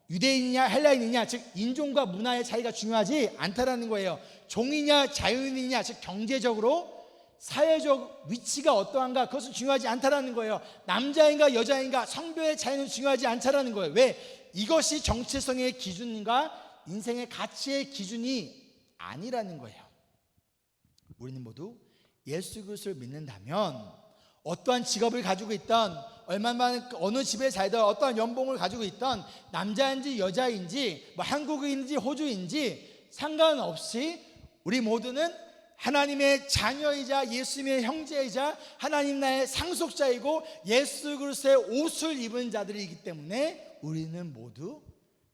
유대인이냐 헬라인이냐, 즉 인종과 문화의 차이가 중요하지 않다라는 거예요. 종이냐 자유인이냐, 즉 경제적으로 사회적 위치가 어떠한가, 그것은 중요하지 않다라는 거예요. 남자인가 여자인가 성별의 차이는 중요하지 않다라는 거예요. 왜? 이것이 정체성의 기준과 인생의 가치의 기준이 아니라는 거예요. 우리는 모두 예수 그리스도를 믿는다면 어떠한 직업을 가지고 있던, 얼마만 어느 집에 살던, 어떠한 연봉을 가지고 있던, 남자인지 여자인지 한국인인지 호주인지 상관없이 우리 모두는 하나님의 자녀이자 예수님의 형제이자 하나님 나라의 상속자이고 예수 그리스도의 옷을 입은 자들이기 때문에 우리는 모두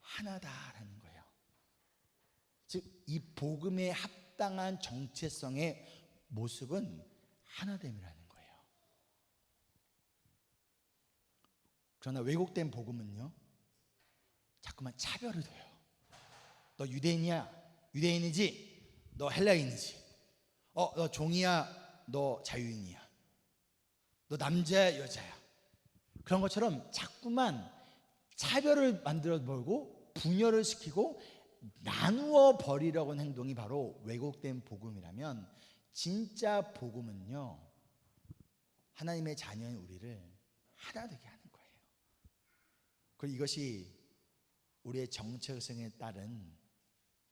하나다라는 거예요. 즉 이 복음에 합당한 정체성의 모습은 하나됨이라는 거예요. 그러나 왜곡된 복음은요, 자꾸만 차별을 둬요. 너 유대인이야, 유대인이지, 너 헬라인이지, 너 종이야, 너 자유인이야, 너 남자야, 여자야. 그런 것처럼 자꾸만 차별을 만들어 버리고 분열을 시키고 나누어 버리려고 하는 행동이 바로 왜곡된 복음이라면, 진짜 복음은요, 하나님의 자녀인 우리를 하나 되게 하는 거예요. 그리고 이것이 우리의 정체성에 따른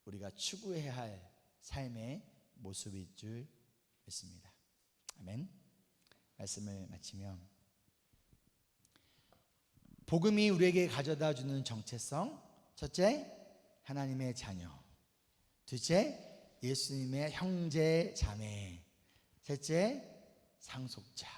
우리가 추구해야 할 삶의 모습일 줄 믿습니다. 아멘. 말씀을 마치며, 복음이 우리에게 가져다 주는 정체성, 첫째, 하나님의 자녀. 둘째, 예수님의 형제 자매. 셋째, 상속자.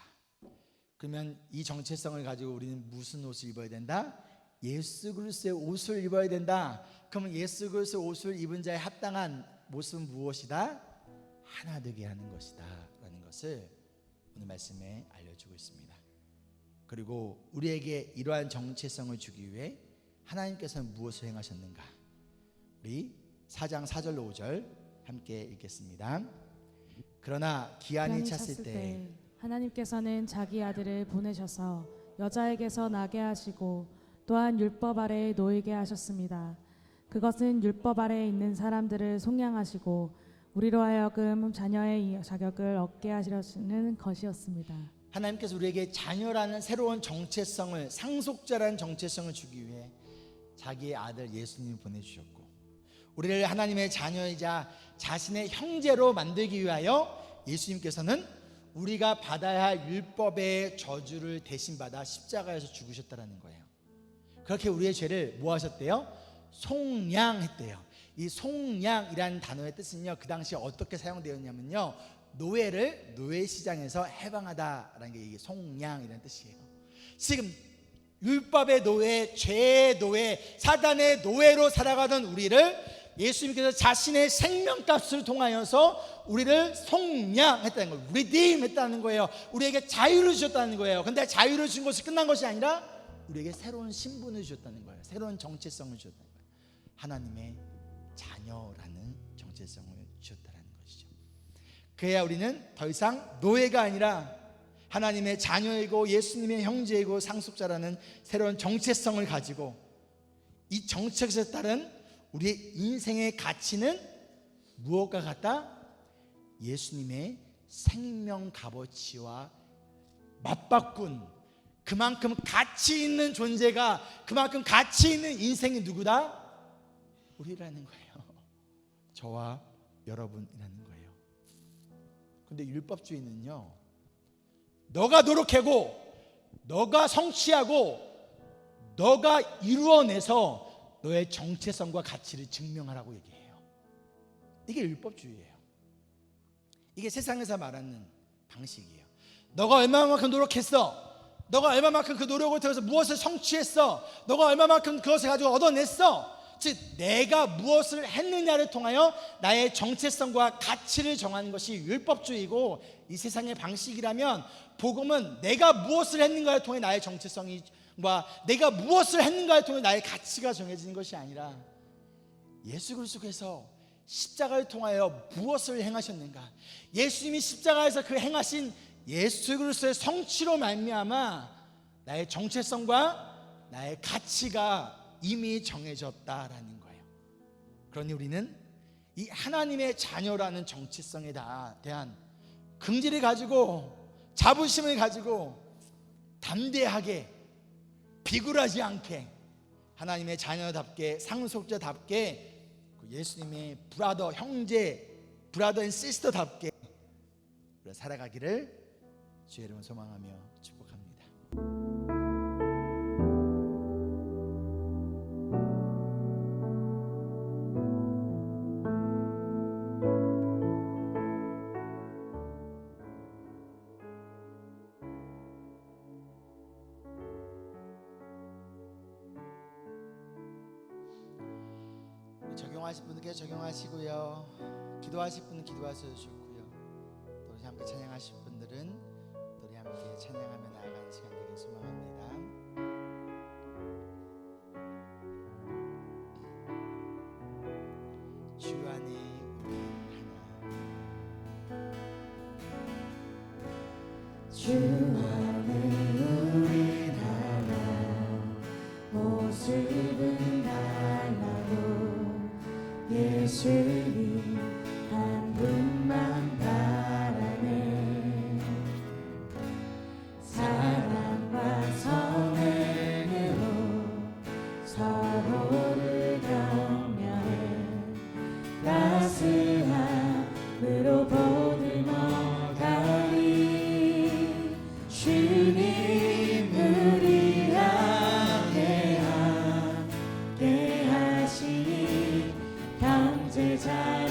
그러면 이 정체성을 가지고 우리는 무슨 옷을 입어야 된다? 예수 그리스도의 옷을 입어야 된다. 그러면 예수 그리스도의 옷을 입은 자의 합당한 모습은 무엇이다? 하나 되게 하는 것이다 라는 것을 오늘 말씀에 알려주고 있습니다. 그리고 우리에게 이러한 정체성을 주기 위해 하나님께서는 무엇을 행하셨는가? 우리 4장 4절로 5절 함께 읽겠습니다. 그러나 기한이 찼을 때 하나님께서는 자기 아들을 보내셔서 여자에게서 나게 하시고 또한 율법 아래에 놓이게 하셨습니다. 그것은 율법 아래에 있는 사람들을 속량하시고 우리로 하여금 자녀의 자격을 얻게 하시려는 것이었습니다. 하나님께서 우리에게 자녀라는 새로운 정체성을, 상속자라는 정체성을 주기 위해 자기의 아들 예수님을 보내주셨고, 우리를 하나님의 자녀이자 자신의 형제로 만들기 위하여 예수님께서는 우리가 받아야 할 율법의 저주를 대신 받아 십자가에서 죽으셨다는 거예요. 그렇게 우리의 죄를 뭐 하셨대요? 속량했대요. 이 속량이라는 단어의 뜻은요, 그 당시에 어떻게 사용되었냐면요, 노예를 노예시장에서 해방하다라는 게 이게 속량이라는 뜻이에요. 지금 율법의 노예, 죄의 노예, 사단의 노예로 살아가던 우리를 예수님께서 자신의 생명값을 통하여서 우리를 속량했다는 거예요. redeem 했다는 거예요. 우리에게 자유를 주셨다는 거예요. 근데 자유를 준 것이 끝난 것이 아니라 우리에게 새로운 신분을 주셨다는 거예요. 새로운 정체성을 주셨다는 거예요. 하나님의 자녀라는 정체성을 주셨다는 것이죠. 그래야 우리는 더 이상 노예가 아니라 하나님의 자녀이고 예수님의 형제이고 상속자라는 새로운 정체성을 가지고, 이 정체성에 따른 우리의 인생의 가치는 무엇과 같다? 예수님의 생명 값어치와 맞바꾼, 그만큼 가치 있는 존재가, 그만큼 가치 있는 인생이 누구다? 우리라는 거예요. 저와 여러분이라는 거예요. 근데 율법주의는요, 너가 노력하고 너가 성취하고 너가 이루어내서 너의 정체성과 가치를 증명하라고 얘기해요. 이게 율법주의예요. 이게 세상에서 말하는 방식이에요. 너가 얼마만큼 노력했어, 너가 얼마만큼 그 노력을 통해서 무엇을 성취했어, 너가 얼마만큼 그것을 가지고 얻어냈어, 즉 내가 무엇을 했느냐를 통하여 나의 정체성과 가치를 정하는 것이 율법주의고, 이 세상의 방식이라면 복음은 내가 무엇을 했는가를 통해 나의 정체성이, 내가 무엇을 했는가를 통해 나의 가치가 정해지는 것이 아니라 예수 그리스도께서 십자가를 통하여 무엇을 행하셨는가? 예수님이 십자가에서 그 행하신 예수 그리스도의 성취로 말미암아 나의 정체성과 나의 가치가 이미 정해졌다라는 거예요. 그러니 우리는 이 하나님의 자녀라는 정체성에 대한 긍지를 가지고 자부심을 가지고 담대하게 비굴하지 않게 하나님의 자녀답게 상속자답게 예수님의 브라더 형제 브라더 앤 시스터답게 살아가기를 주의 이름으로 소망하며 축복합니다. 적용하실 분들께 적용하시고요. 기도하실 분은 기도하셔도 좋고요. 또 우리 함께 찬양하실 분들은 또 우리 함께 찬양하며 나아가는 시간 되길 소망합니다. 주 안에 우리 하나. 주 안에 우리 하나 모습은 달라도 예수님 한 분만 바라네. 사랑과 선행으로 서로를 격려해 따스함으로 보듬어 가리. 주님 우리 함께 하시니 형제자매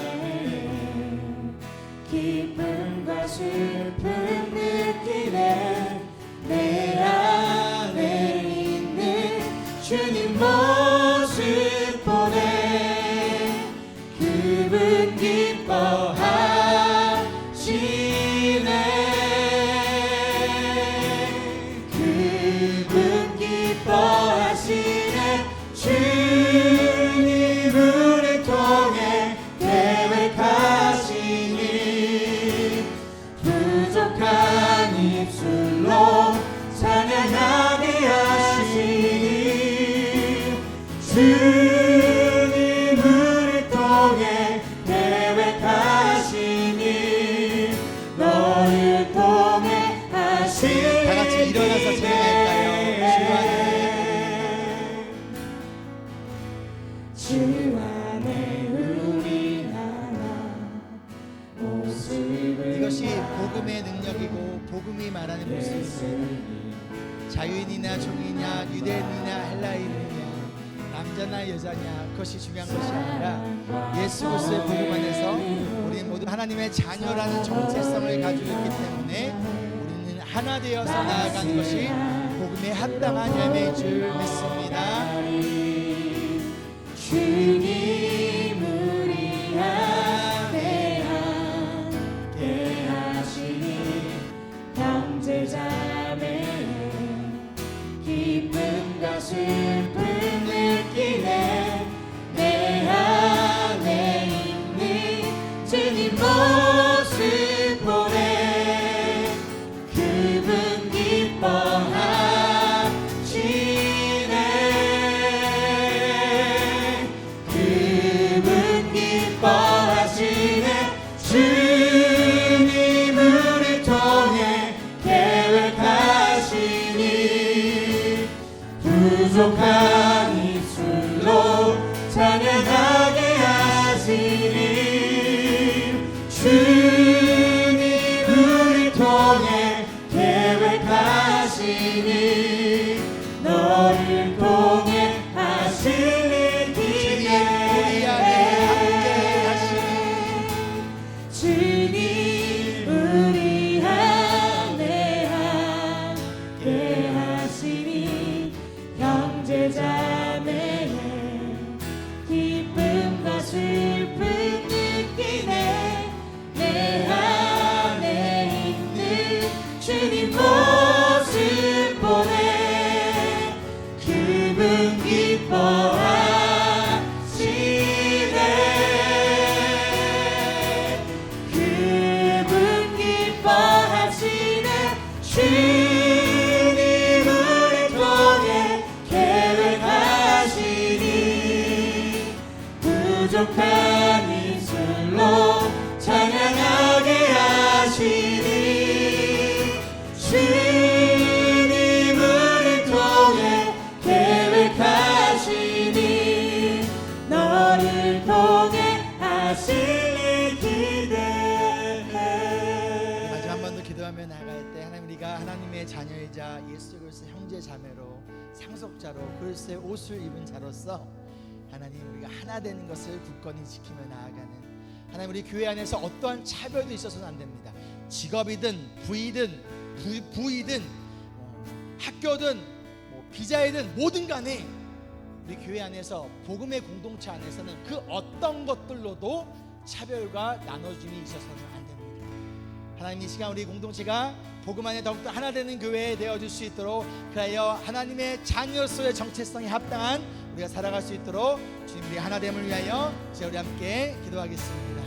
기쁨과 슬픔 느끼네. 내 안에 있는 주님 모습 보내. 그분 기뻐하시네. 그분 기뻐하시네. 주님 우리 통해 계획하시니 부족한 입술로 찬양하게 하시니. 주님 우리 통해 계획하시니 너를 통해 하시니. 다 같이 일어나서 찬양할까요? 주 안에 우리 하나 모습을 이것이 복음의 능력이고 복음이 말하는 모습이고 자유인이나 종이냐 유대인이냐 헬라인이냐 남자나 여자냐 그것이 중요한 것이 아니라 예수 그리스도의 복음 안에서 우리는 모두 하나님의 자녀라는 정체성을 가지고 있기 때문에 우리는 하나 되어서 나아가는 것이 복음에 합당한 열매일 줄 믿습니다. 주님 우리 함께 하시니 형제자매 기쁨과 슬픔 느끼네. 내 안에 있는 주님 모습 보내. 그분 기뻐하시네. 부족한 입술로 찬양하게 하시니 주님 우리 통해 계획하시니 너를 통해 하실 일 기대해. 마지막 한 번 더 기도하며 나갈 때 하나님 우리가 하나님의 자녀이자 예수 그리스도의 형제 자매로 상속자로 그리스도의 옷을 입은 자로서 하나님 우리가 하나 되는 것을 굳건히 지키며 나아가는 하나님 우리 교회 안에서 어떠한 차별도 있어서는 안 됩니다. 직업이든 부이든 부이든 학교든 비자이든 뭐든 간에 우리 교회 안에서 복음의 공동체 안에서는 그 어떤 것들로도 차별과 나눠짐이 있어서는 안 됩니다. 하나님 이 시간 우리 공동체가 복음 안에 더욱더 하나 되는 교회 되어줄 수 있도록 그하여 하나님의 자녀로서의 정체성에 합당한 우리가 살아갈 수 있도록 주님 우리 하나됨을 위하여 이제 우리 함께 기도하겠습니다.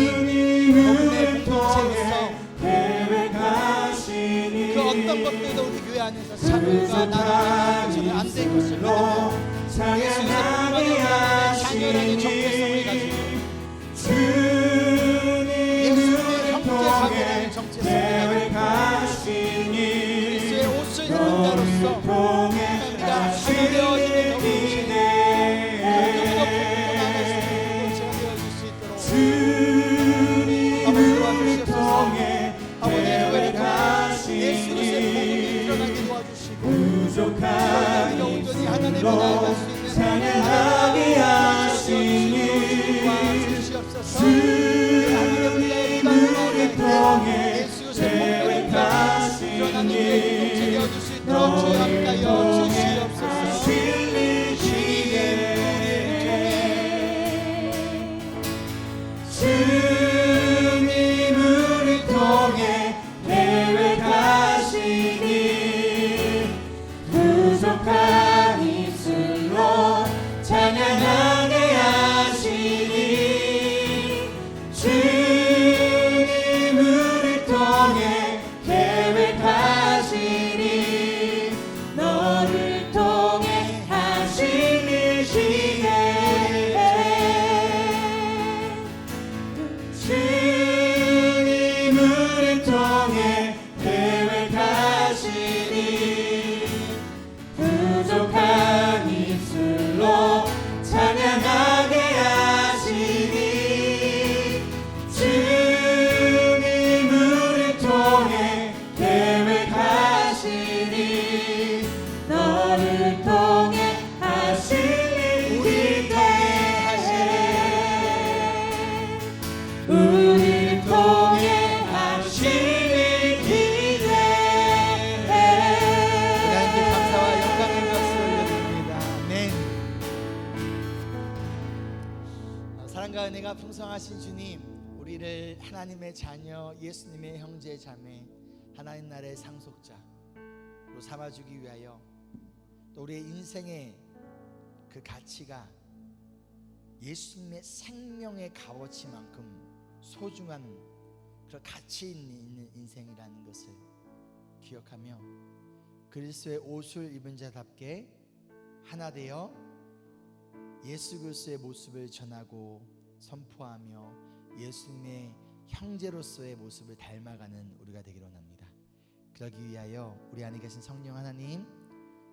주님을 통해 계획하시니 그 어떤 것들도 우리 교회 안에서 차별과 나눠짐이 안 될 것을 믿으며 예수께서 복음하는 자녀라는 정체성을 가지고 예수님의 형제자매라는 정체성을 가지고 그리스도의 옷을 입은 자로서 우리가 하나 되어지는 공동체 그리고 복음으로 나아갈 수 있는 공동체가 되어줄 수 있도록 아버지 도와주시옵소서. 아버지 교회를 통해 예수 그리스도의 복음이 드러나게 도와주시고 우리가 온전히 하나님을 나아갈 수 있는 찬양하게 하시니 주님을 통해 계획하시니 주님을 통해 계획하시니 부족한 입술로 찬양하게 하시니 주님을 통해 계획하시니 너를 통해 하실 일 기대해. 주님을 통해 계획하시니 부족한 입술로 찬양하게 하시니 주님을 통해 계획하시니 너를 통해 하실 일 기대해. 우리를 통해 하실 일 기대해. 하나님께 감사와 영광의 박수를 올려드립니다. 아멘. 사랑과 은혜가 풍성하신 주님, 우리를 하나님의 자녀, 예수님의 형제 자매, 하나님 나라의 상속자로 삼아주기 위하여 또 우리의 인생의 그 가치가 예수님의 생명의 값어치만큼 소중한 그런 가치 있는 인생이라는 것을 기억하며 그리스도의 옷을 입은 자답게 하나 되어 예수 그리스도의 모습을 전하고 선포하며 예수님의 형제로서의 모습을 닮아가는 우리가 되기를 원합니다. 그러기 위하여 우리 안에 계신 성령 하나님,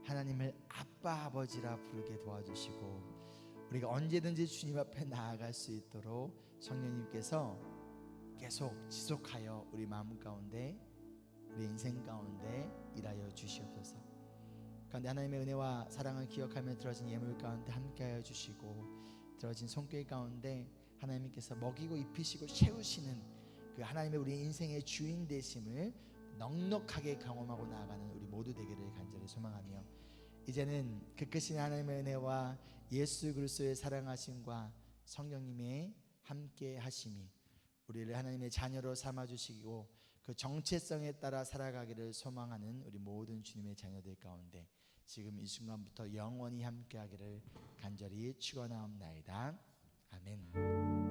하나님을 아빠 아버지라 부르게 도와주시고 우리가 언제든지 주님 앞에 나아갈 수 있도록 성령님께서 계속 지속하여 우리 마음 가운데 우리 인생 가운데 일하여 주시옵소서. 그런데 하나님의 은혜와 사랑을 기억하며 들어진 예물 가운데 함께하여 주시고 들어진 손길 가운데 하나님께서 먹이고 입히시고 채우시는 그 하나님의 우리 인생의 주인 되심을 넉넉하게 경험하고 나아가는 우리 모두 되기를 간절히 소망하며 이제는 그 크신 하나님의 은혜와 예수 그리스도의 사랑하심과 성령님의 함께 하심이 우리를 하나님의 자녀로 삼아주시고 그 정체성에 따라 살아가기를 소망하는 우리 모든 주님의 자녀들 가운데 지금 이 순간부터 영원히 함께하기를 간절히 축원하옵나이다. 아멘.